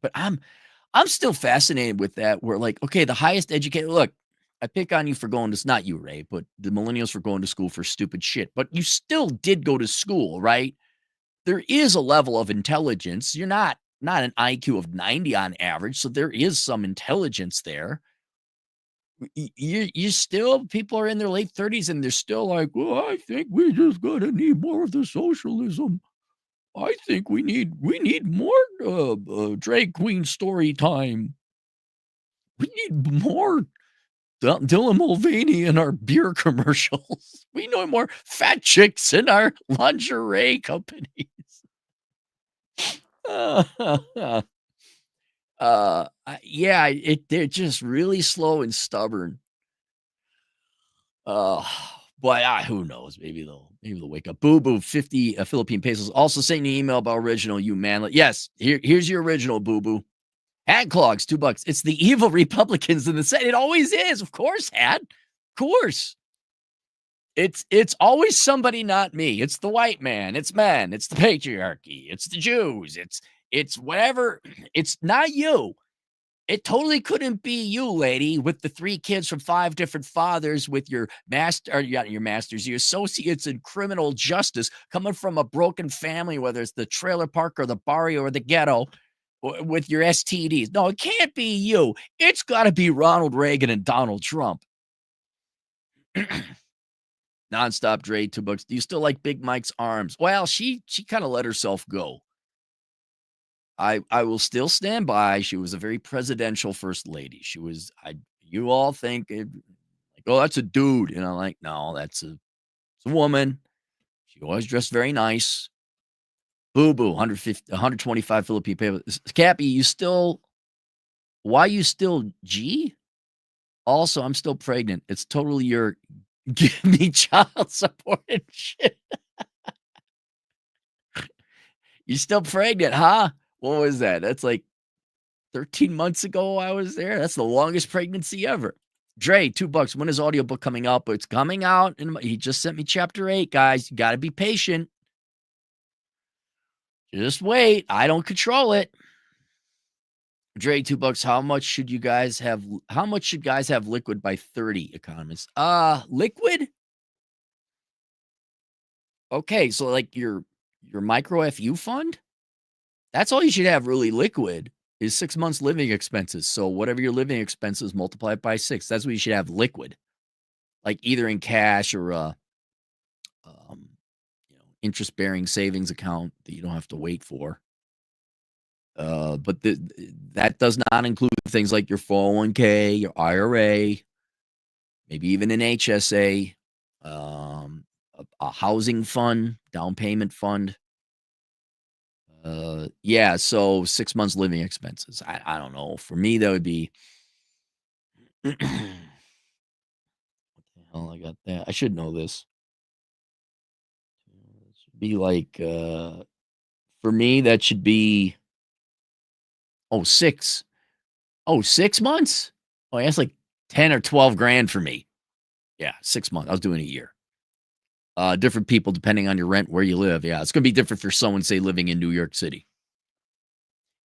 But I'm still fascinated with that. Where like, okay, the highest educated. Look, I pick on you for going to, not you, Ray, but the millennials for going to school for stupid shit. But you still did go to school, right? There is a level of intelligence. You're not an IQ of 90 on average, so there is some intelligence there. You still, people are in their late 30s and they're still like, well, I think we just gotta need more of the socialism. I think we need more drag queen story time. We need more Dylan Mulvaney in our beer commercials. We know more fat chicks in our lingerie companies. Yeah, they're just really slow and stubborn. But who knows? Maybe they'll wake up. Boo boo, 50 Philippine pesos. Also sending an email about original, you manlet. Yes, here's your original, boo boo. Hat clogs, $2. It's the evil Republicans in the Senate. It always is, of course, Hat. Of course. It's always somebody, not me. It's the white man. It's men. It's the patriarchy. It's the Jews. It's whatever. It's not you. It totally couldn't be you, lady, with the 3 kids from 5 different fathers, with your masters, your associates in criminal justice, coming from a broken family, whether it's the trailer park or the barrio or the ghetto, with your STDs. No, it can't be you. It's got to be Ronald Reagan and Donald Trump. Nonstop Dre, $2. Do you still like Big Mike's arms? Well, she kind of let herself go. I will still stand by. She was a very presidential first lady. She was. You all think like, oh, that's a dude, and I'm like, no, it's a woman. She always dressed very nice. Boo boo, 125 Philippine pesos. Cappy, why you still G? Also, I'm still pregnant. It's totally your give me child support and shit. You still pregnant, huh? What was that? That's like 13 months ago I was there. That's the longest pregnancy ever. Dre, $2. When is audiobook coming out? But it's coming out. And he just sent me chapter 8, guys. You got to be patient. Just wait. I don't control it. Dre, $2. How much should guys have liquid by 30, economists? Liquid? Okay, so like your micro FU fund? That's all you should have really liquid is 6 months living expenses. So whatever your living expenses, multiply it by 6. That's what you should have liquid. Like either in cash or interest-bearing savings account that you don't have to wait for. But that does not include things like your 401k, your IRA, maybe even an HSA, a housing fund, down payment fund. Yeah, so 6 months living expenses. I don't know. For me, that would be what the hell I got that. I should know this. It should be like for me, that should be 6. 6 months? Oh, that's like 10 or 12 grand for me. Yeah, 6 months. I was doing a year. Different people depending on your rent, where you live. Yeah, it's gonna be different for someone, say, living in New York City.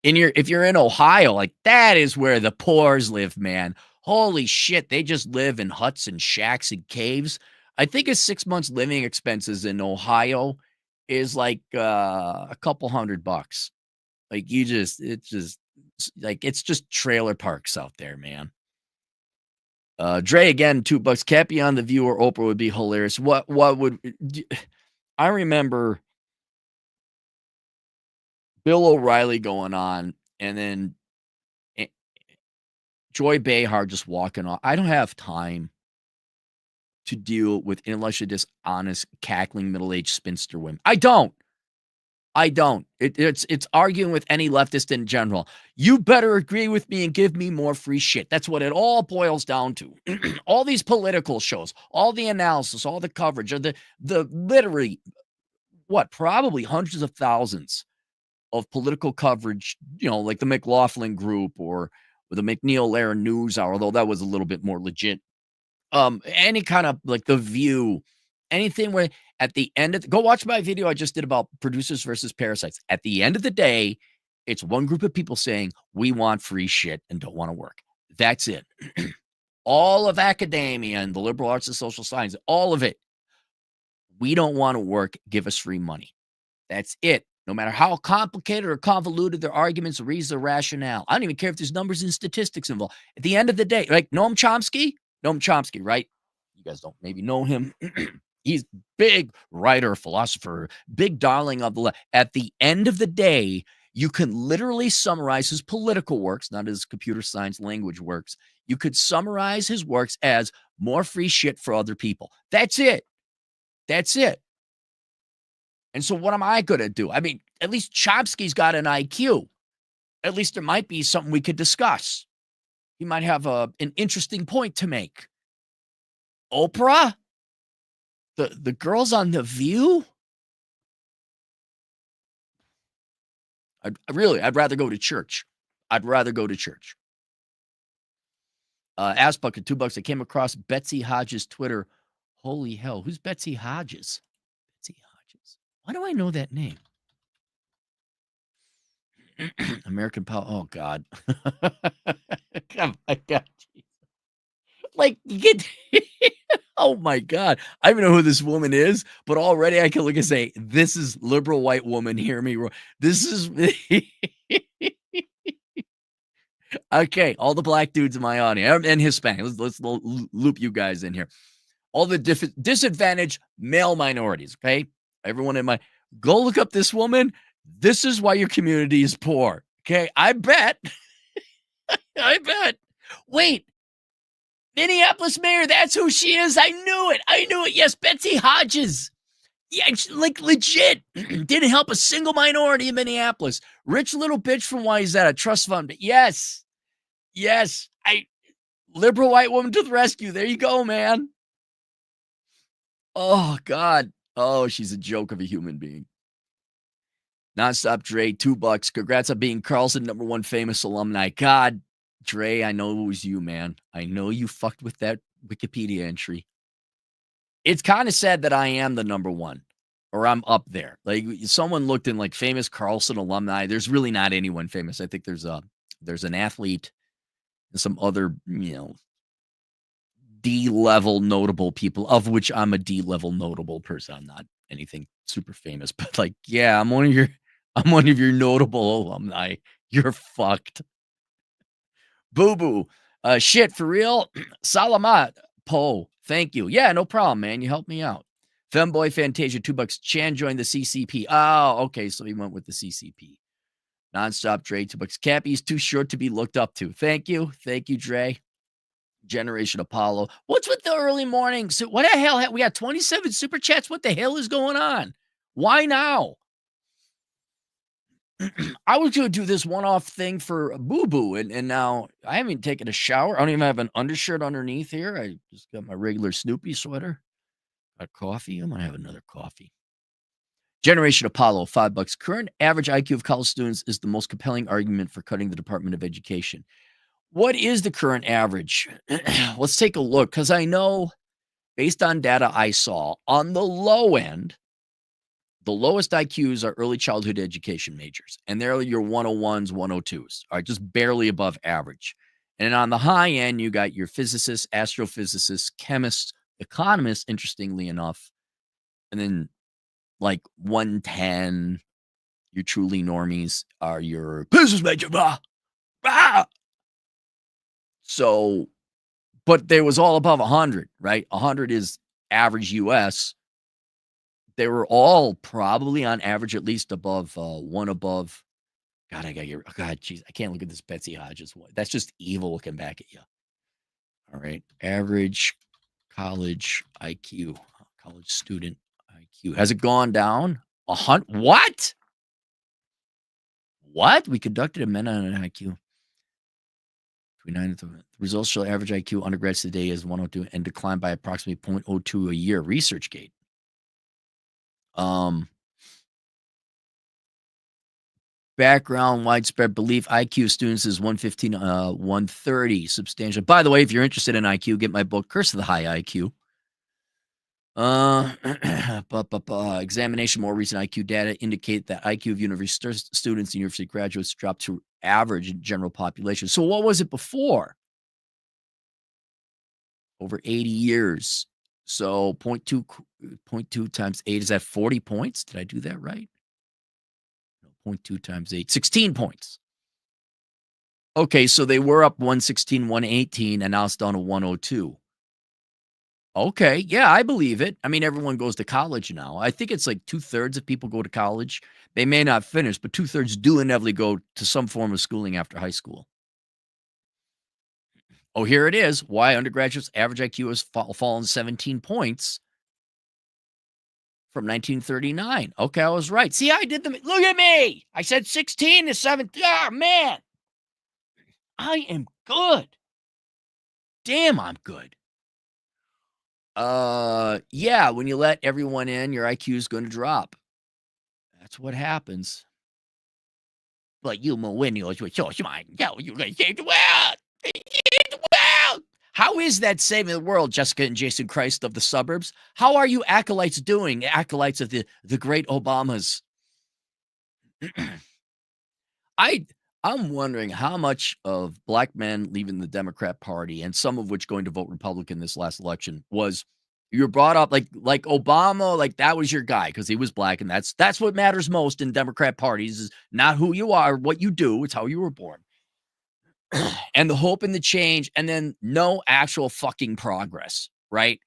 if you're in Ohio, like that is where the poors live, man. Holy shit, they just live in huts and shacks and caves. I think a 6 months living expenses in Ohio is like a couple $100. Like it's just trailer parks out there, man. Dre again, $2. Cappy on The View or Oprah would be hilarious. What would I remember Bill O'Reilly going on and then Joy Behar just walking off. I don't have time to deal with intellectually dishonest, cackling middle-aged spinster women. I don't. It's arguing with any leftist in general. You better agree with me and give me more free shit. That's what it all boils down to. All these political shows, all the analysis, all the coverage, or the literally probably hundreds of thousands of political coverage, like the McLaughlin Group or the McNeil Lehrer News Hour, although that was a little bit more legit. Any kind of like The View, anything where at the end of go watch my video I just did about producers versus parasites. At the end of the day, it's one group of people saying we want free shit and don't want to work. That's it. All of academia and the liberal arts and social science, all of it. We don't want to work. Give us free money. That's it. No matter how complicated or convoluted their arguments, reasons, or rationale. I don't even care if there's numbers and statistics involved. At the end of the day, like Noam Chomsky, right? You guys don't maybe know him. He's big writer, philosopher, big darling of the left. At the end of the day, you can literally summarize his political works, not his computer science language works. You could summarize his works as more free shit for other people. That's it. That's it. And so what am I going to do? I mean, at least Chomsky's got an IQ. At least there might be something we could discuss. He might have an interesting point to make. Oprah? The girls on The View? I'd rather go to church. I'd rather go to church. Ass Bucket, $2. I came across Betsy Hodges' Twitter. Holy hell. Who's Betsy Hodges? Betsy Hodges. Why do I know that name? American Pal. Oh, God. Oh, my God. Like, oh, my God. I don't even know who this woman is, but already I can look and say, this is liberal white woman. Hear me. This is. Okay. All the black dudes in my audience and Hispanic. Let's loop you guys in here. All the disadvantaged male minorities. Okay. Everyone in my. Go look up this woman. This is why your community is poor. Okay. I bet. I bet. Wait. Minneapolis mayor. That's who she is. I knew it. Yes. Betsy Hodges. Yeah. Like legit. Didn't help a single minority in Minneapolis. Rich little bitch from why he's at a trust fund. Yes. Liberal white woman to the rescue. There you go, man. Oh, God. Oh, she's a joke of a human being. Nonstop Dre, $2. Congrats on being Carlson #1 famous alumni. God, Dre, I know it was you, man. I know you fucked with that Wikipedia entry. It's kind of sad that I am the #1 or I'm up there. Like someone looked in like famous Carlson alumni. There's really not anyone famous. I think there's an athlete and some other, D-level notable people, of which I'm a D-level notable person. I'm not anything super famous, but like, yeah, I'm one of your notable alumni. You're fucked. Boo-boo. Shit, for real? Salamat. Poe. Thank you. Yeah, no problem, man. You helped me out. Femboy Fantasia, $2. Chan joined the CCP. Oh, okay. So he went with the CCP. Nonstop Dre, $2. Cappy's too short to be looked up to. Thank you. Thank you, Dre. Generation Apollo. What's with the early morning? So what the hell? We got 27 super chats. What the hell is going on? Why now? I was going to do this one-off thing for Boo Boo, and now I haven't taken a shower. I don't even have an undershirt underneath here. I just got my regular Snoopy sweater. Got coffee. I'm going to have another coffee. Generation Apollo, $5. Current average IQ of college students is the most compelling argument for cutting the Department of Education. What is the current average? Let's take a look, because I know, based on data I saw, on the low end, the lowest IQs are early childhood education majors, and they're your 101s, 102s, all right, just barely above average. And on the high end, you got your physicists, astrophysicists, chemists, economists, interestingly enough, and then like 110, your truly normies are your business major. Blah, blah. So, but there was all above 100, right? 100 is average US. They were all probably on average at least above one above. God, I got your God, jeez, I can't look at this Betsy Hodges one. That's just evil looking back at you. All right, average college IQ, college student IQ. Has it gone down? What? What? We conducted a meta on an IQ. The results show average IQ undergrads today is 102 and declined by approximately 0.02 a year. ResearchGate. Background, widespread belief, IQ students is 115, 130, substantial. By the way, if you're interested in IQ, get my book, Curse of the High IQ. Examination, more recent IQ data indicate that IQ of university students and university graduates dropped to average in general population. So what was it before? Over 80 years. So 0.2 times 8, is that 40 points? Did I do that right? 0.2 times 8, 16 points. Okay, so they were up 116, 118, and now it's down to 102. Okay, yeah, I believe it. I mean, everyone goes to college now. I think it's like 2/3 of people go to college. They may not finish, but 2/3 do inevitably go to some form of schooling after high school. Oh, here it is. Why undergraduates' average IQ has fallen 17 points from 1939. Okay, I was right. See, I did the look at me. I said 16 to 17. Ah, man. I am good. Damn, I'm good. Yeah, when you let everyone in, your IQ is going to drop. That's what happens. But you millennials, how is that saving the world, Jessica and Jason Christ of the suburbs? How are you acolytes doing? Acolytes of the great Obamas. I'm wondering how much of black men leaving the Democrat Party, and some of which going to vote Republican this last election, was you were brought up like Obama, like that was your guy because he was black, and that's what matters most in Democrat parties is not who you are, what you do, it's how you were born. And the hope and the change, and then no actual fucking progress, right?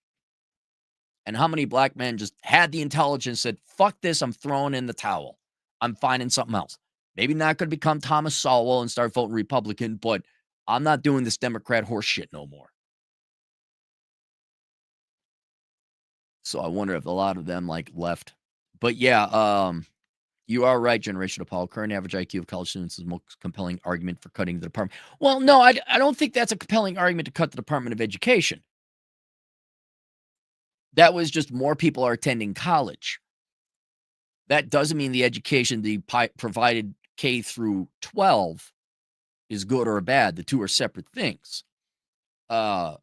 And how many black men just had the intelligence, said, fuck this, I'm throwing in the towel. I'm finding something else. Maybe not going to become Thomas Sowell and start voting Republican, but I'm not doing this Democrat horse shit no more. So I wonder if a lot of them like left. But yeah, you are right, generational Paul. Current average IQ of college students is the most compelling argument for cutting the department. Well, no, I don't think that's a compelling argument to cut the Department of Education. That was just more people are attending college. That doesn't mean the education the provided K through 12 is good or bad. The two are separate things. What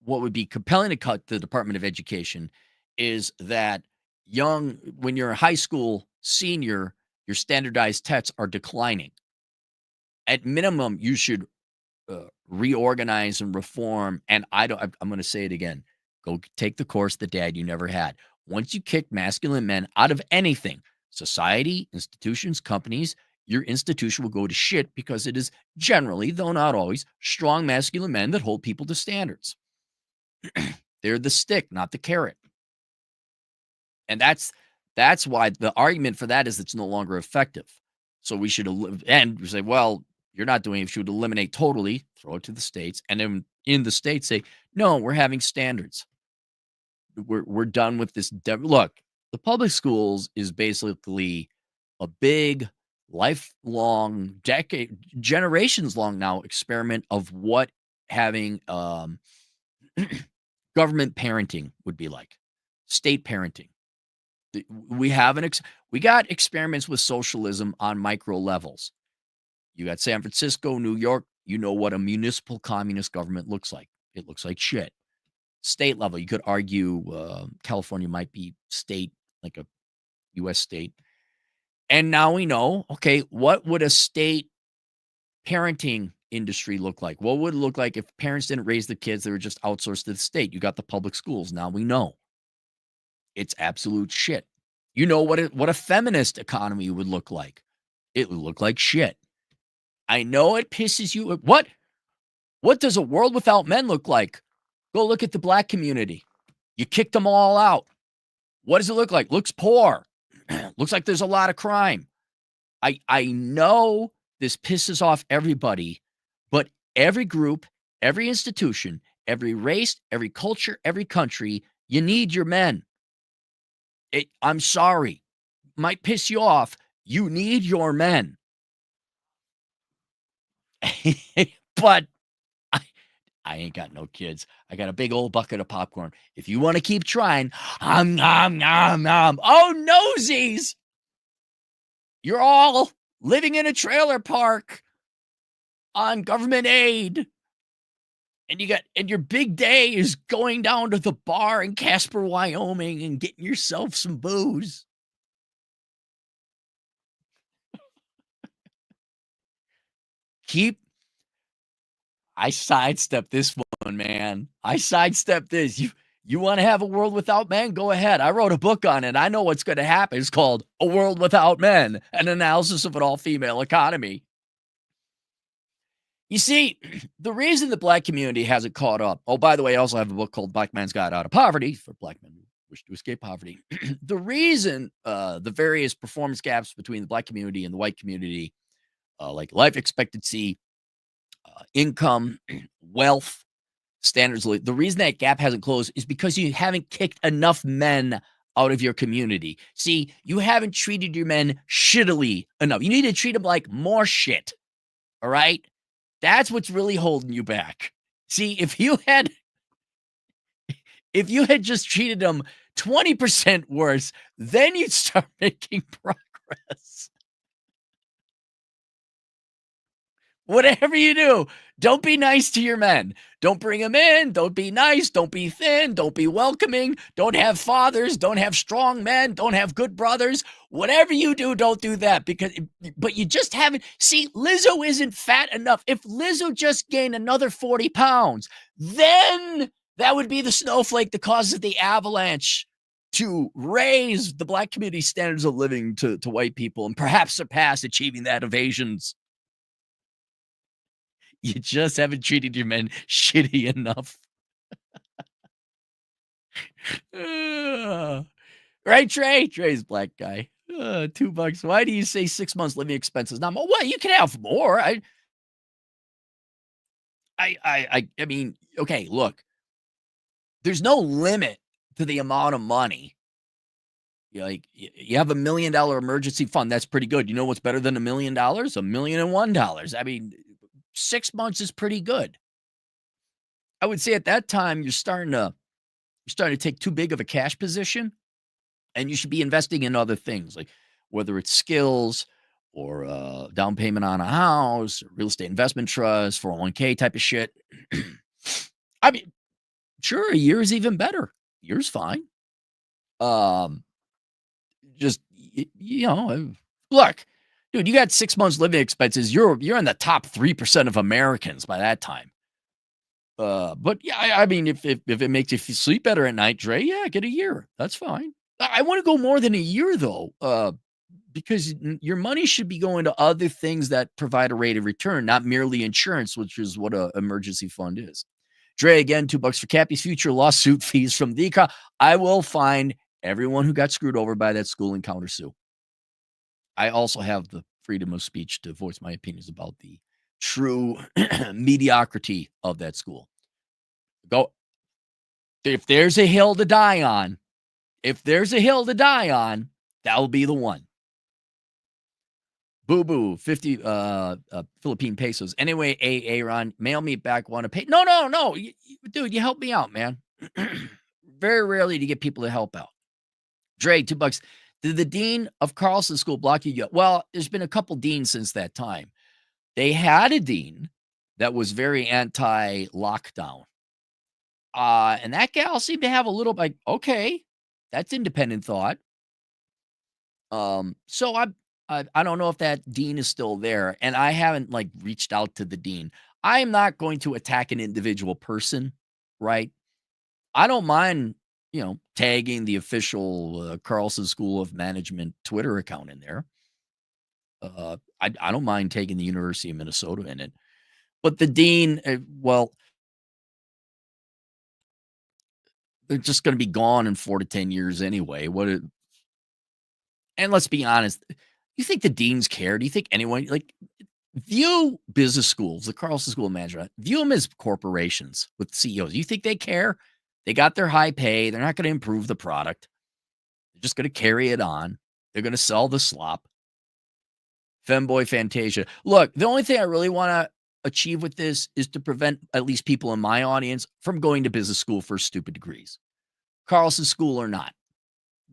would be compelling to cut the Department of Education is that when you're a high school senior, your standardized tests are declining. At minimum, you should reorganize and reform. And I'm going to say it again. Go take the course the dad you never had. Once you kick masculine men out of anything, society, institutions, companies, your institution will go to shit because it is generally, though not always, strong masculine men that hold people to standards. They're the stick, not the carrot. And that's why the argument for that is it's no longer effective. So we should, and we say, well, you're not doing it. You should eliminate totally, throw it to the states. And then in the states say, no, we're having standards. We're done with this. Look, the public schools is basically a big, lifelong, generations long now experiment of what having government parenting would be like, state parenting. We got experiments with socialism on micro levels. You got San Francisco, New York. You know what a municipal communist government looks like. It looks like shit. State level, you could argue California might be state, like a U.S. state. And now we know, okay, what would a state parenting industry look like? What would it look like if parents didn't raise the kids? They were just outsourced to the state. You got the public schools. Now we know it's absolute shit. You know what a feminist economy would look like. It would look like shit. I know it pisses you. What does a world without men look like? Go look at the black community. You kicked them all out. What does it look like? Looks poor. Looks like there's a lot of crime. I know this pisses off everybody, but every group, every institution, every race, every culture, every country, you need your men. I'm sorry. Might piss you off. You need your men. But I ain't got no kids. I got a big old bucket of popcorn. If you want to keep trying, nom. Oh, nosies. You're all living in a trailer park on government aid. And your big day is going down to the bar in Casper, Wyoming and getting yourself some booze. I sidestepped this one, man. I sidestepped this. You want to have a world without men? Go ahead. I wrote a book on it. I know what's going to happen. It's called A World Without Men, an analysis of an all-female economy. You see, the reason the black community hasn't caught up. Oh, by the way, I also have a book called Black Man's Guide Out of Poverty for black men who wish to escape poverty. The reason the various performance gaps between the black community and the white community, like life expectancy, income, wealth, standards, the reason that gap hasn't closed is because you haven't kicked enough men out of your community. See, you haven't treated your men shittily enough. You need to treat them like more shit. All right? That's what's really holding you back. See, if you had just treated them 20% worse, then you'd start making progress. Whatever you do, don't be nice to your men. Don't bring them in. Don't be nice. Don't be thin. Don't be welcoming. Don't have fathers. Don't have strong men. Don't have good brothers. Whatever you do, don't do that but you just haven't. See, Lizzo isn't fat enough. If Lizzo just gained another 40 pounds, then that would be the snowflake that causes the avalanche to raise the black community standards of living to white people and perhaps surpass achieving that of Asians. You just haven't treated your men shitty enough. Right, Trey? Trey's black guy. $2. Why do you say 6 months living expenses? Not more. Well, you can have more. I mean, okay, look. There's no limit to the amount of money. You have $1 million emergency fund. That's pretty good. You know what's better than $1 million? $1,001,001. I mean, 6 months is pretty good. I would say at that time you're starting to take too big of a cash position, and you should be investing in other things, like whether it's skills or down payment on a house, or real estate investment trust, 401k type of shit. I mean, sure, a year is even better. A year's fine. Just look. Dude, you got 6 months living expenses. You're in the top 3% of Americans by that time. But yeah, I mean, if it makes you sleep better at night, Dre, yeah, get a year. That's fine. I want to go more than a year though, because your money should be going to other things that provide a rate of return, not merely insurance, which is what an emergency fund is. Dre, again, $2 for Cappy's future lawsuit fees from the car. I will find everyone who got screwed over by that school and countersue. I also have the freedom of speech to voice my opinions about the true mediocrity of that school. Go. If there's a hill to die on, that will be the one. Boo boo, 50 Philippine pesos. Anyway, Aaron, mail me back one to pay. No. Dude, you help me out, man. Very rarely do you get people to help out. Dre, $2. Did the dean of Carlson School block you yet? Well, there's been a couple deans since that time. They had a dean that was very anti-lockdown. And that gal seemed to have a little like, okay, that's independent thought. So I don't know if that dean is still there, and I haven't like reached out to the dean. I am not going to attack an individual person, right? I don't mind, tagging the official Carlson School of Management Twitter account in there. I don't mind taking the University of Minnesota in it, but the dean, well, they're just going to be gone in 4 to 10 years anyway. And let's be honest, you think the deans care? Do you think anyone like view business schools, the Carlson School of Management, view them as corporations with CEOs? You think they care? They got their high pay. They're not going to improve the product. They're just going to carry it on. They're going to sell the slop. Femboy Fantasia. Look, the only thing I really want to achieve with this is to prevent at least people in my audience from going to business school for stupid degrees. Carlson School or not.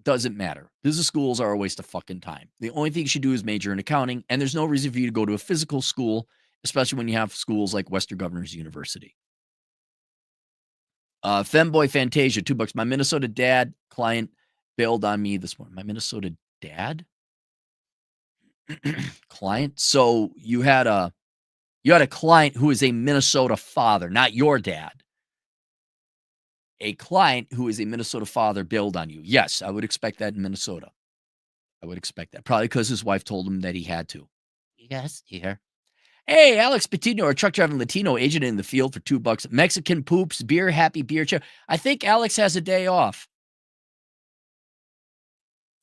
Doesn't matter. Business schools are a waste of fucking time. The only thing you should do is major in accounting, and there's no reason for you to go to a physical school, especially when you have schools like Western Governors University. Femboy Fantasia, $2. My Minnesota dad client bailed on me this morning. My Minnesota dad client. So you had a client who is a Minnesota father, not your dad. A client who is a Minnesota father bailed on you. Yes, I would expect that in Minnesota. I would expect that. Probably because his wife told him that he had to. Yes, here. Hey, Alex Patino, a truck driving Latino agent in the field for $2. Mexican poops, beer, happy beer chair. I think Alex has a day off.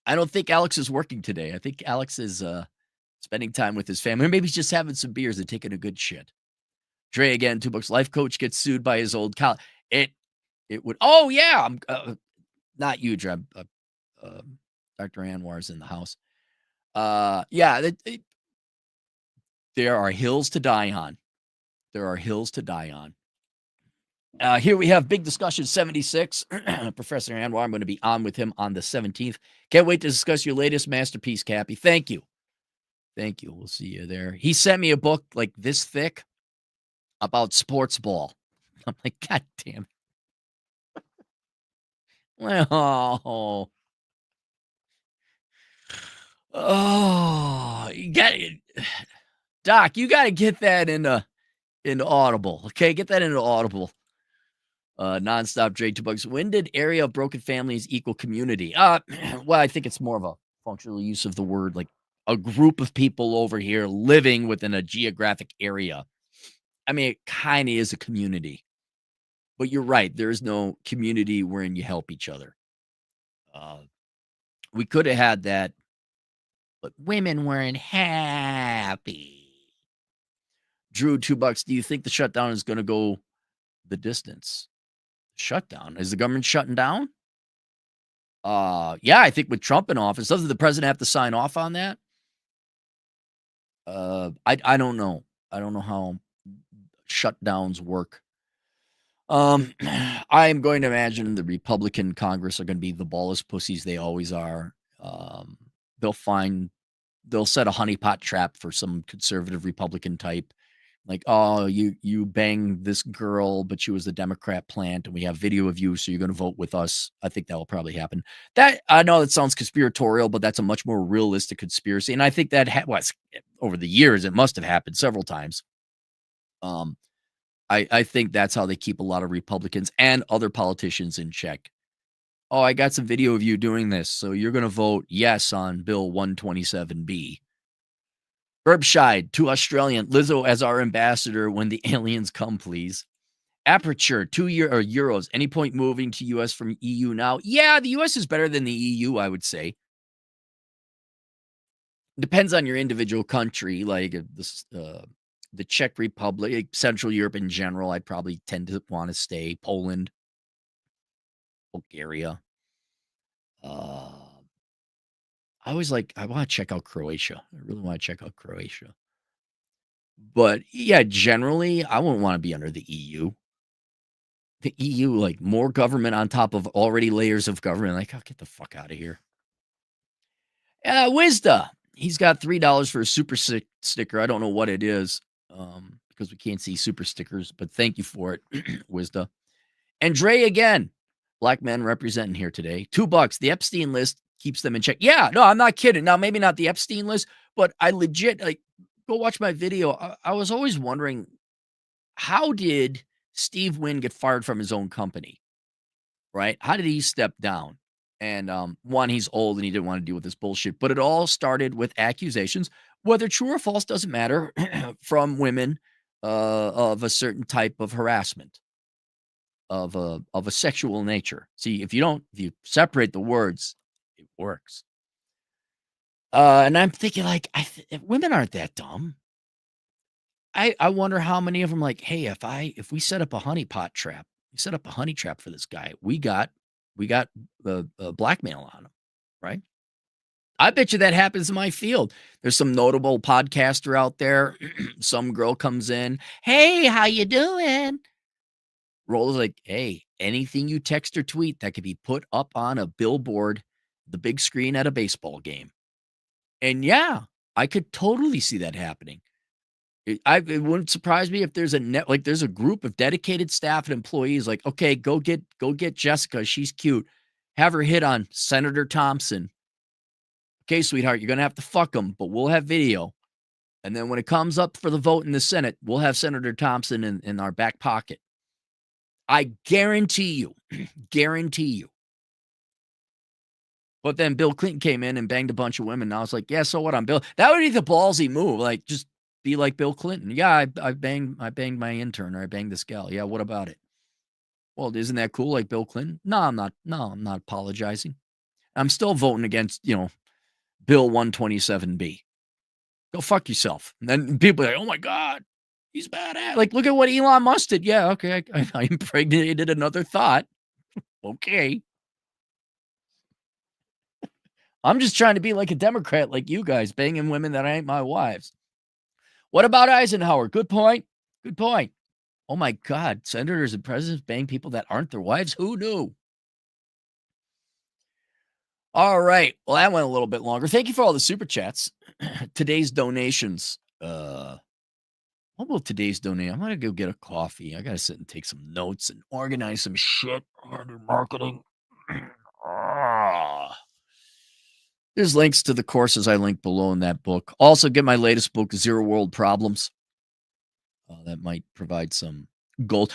I don't think Alex is working today. I think Alex is spending time with his family. Or maybe he's just having some beers and taking a good shit. Dre again, $2. Life coach gets sued by his old college. It would. Oh yeah, I'm not you, Dre. Dr. Anwar's in the house. Yeah, there are hills to die on. There are hills to die on. Here we have Big Discussion 76. Professor Anwar, I'm going to be on with him on the 17th. Can't wait to discuss your latest masterpiece, Cappy. Thank you. Thank you. We'll see you there. He sent me a book like this thick about sports ball. I'm like, God damn it. You got it. Doc, you got to get that into Audible. Okay, get that into Audible. Nonstop Dre, $2. When did area of broken families equal community? Well, I think it's more of a functional use of the word, like a group of people over here living within a geographic area. I mean, it kind of is a community, but you're right. There is no community wherein you help each other. We could have had that, but women weren't happy. Drew, $2. Do you think the shutdown is going to go the distance? Shutdown? Is the government shutting down? Yeah, I think with Trump in office, doesn't the president have to sign off on that? I don't know. I don't know how shutdowns work. I'm going to imagine the Republican Congress are going to be the ballless pussies they always are. They'll set a honeypot trap for some conservative Republican type. Like, oh, you banged this girl, but she was the Democrat plant, and we have video of you, so you're going to vote with us. I think that will probably happen. That I know that sounds conspiratorial, but that's a much more realistic conspiracy, and I think that over the years it must have happened several times. I think that's how they keep a lot of Republicans and other politicians in check. Oh, I got some video of you doing this, so you're going to vote yes on Bill 127B. Burbshide, to Australian, Lizzo as our ambassador when the aliens come, please. Aperture, euros. Any point moving to U.S. from EU now? Yeah, the U.S. is better than the EU, I would say. Depends on your individual country, like the Czech Republic, Central Europe in general. I'd probably tend to want to stay. Poland, Bulgaria. I want to check out Croatia. I really want to check out Croatia. But yeah, generally, I wouldn't want to be under the EU. The EU, like more government on top of already layers of government. Like, oh, get the fuck out of here. Wisda. He's got $3 for a super sticker. I don't know what it is because we can't see super stickers, but thank you for it, Wisda. And Dre again. Black men representing here today. $2. The Epstein list keeps them in check. Yeah, no, I'm not kidding. Now, maybe not the Epstein list, but I legit like go watch my video. I was always wondering, how did Steve Wynn get fired from his own company? Right? How did he step down? And one, he's old and he didn't want to deal with this bullshit. But it all started with accusations, whether true or false doesn't matter, from women of a certain type of harassment of a sexual nature. See, if you separate the words, it works. And I'm thinking, like, women aren't that dumb. I wonder how many of them, like, hey, if we set up a honeypot trap, we set up a honey trap for this guy, we got the blackmail on him, right? I bet you that happens in my field. There's some notable podcaster out there. Some girl comes in, hey, how you doing? Roll is like, hey, anything you text or tweet that could be put up on a billboard, the big screen at a baseball game. And yeah, I could totally see that happening. It wouldn't surprise me if there's there's a group of dedicated staff and employees like, okay, go get Jessica. She's cute. Have her hit on Senator Thompson. Okay, sweetheart, you're going to have to fuck him, but we'll have video. And then when it comes up for the vote in the Senate, we'll have Senator Thompson in our back pocket. I guarantee you, guarantee you. But then Bill Clinton came in and banged a bunch of women. And I was like, yeah, so what? I'm Bill. That would be the ballsy move. Like, just be like Bill Clinton. Yeah, I banged my intern, or I banged this gal. Yeah, what about it? Well, isn't that cool, like Bill Clinton? No, I'm not. No, I'm not apologizing. I'm still voting against, Bill 127B. Go fuck yourself. And then people are like, oh my God, he's badass. Like, look at what Elon Musk did. Yeah, okay, I impregnated another thought. Okay. I'm just trying to be like a Democrat like you guys, banging women that ain't my wives. What about Eisenhower? Good point. Good point. Oh my God, senators and presidents bang people that aren't their wives? Who knew? All right. Well, that went a little bit longer. Thank you for all the super chats. Today's donations. What will today's donate? I'm going to go get a coffee. I got to sit and take some notes and organize some shit. Marketing. There's links to the courses I linked below in that book. Also, get my latest book, Zero World Problems. That might provide some gold.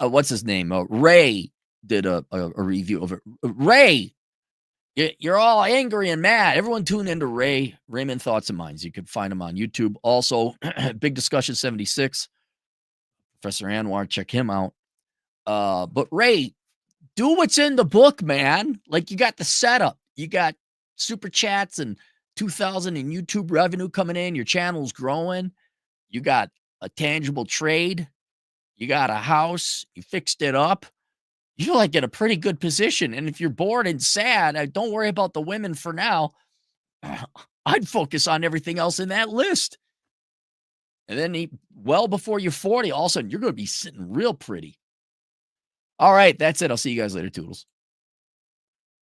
What's his name? Ray did a review of it. Ray, you're all angry and mad. Everyone tune into Raymond Thoughts and Minds. You can find him on YouTube. Also, Big Discussion 76. Professor Anwar, check him out. But Ray, do what's in the book, man. Like, you got the setup. You got super chats and 2,000 in YouTube revenue coming in. Your channel's growing. You got a tangible trade. You got a house. You fixed it up. You're like in a pretty good position. And if you're bored and sad, don't worry about the women for now. I'd focus on everything else in that list. And then well before you're 40, all of a sudden you're going to be sitting real pretty. All right, that's it. I'll see you guys later, Toodles.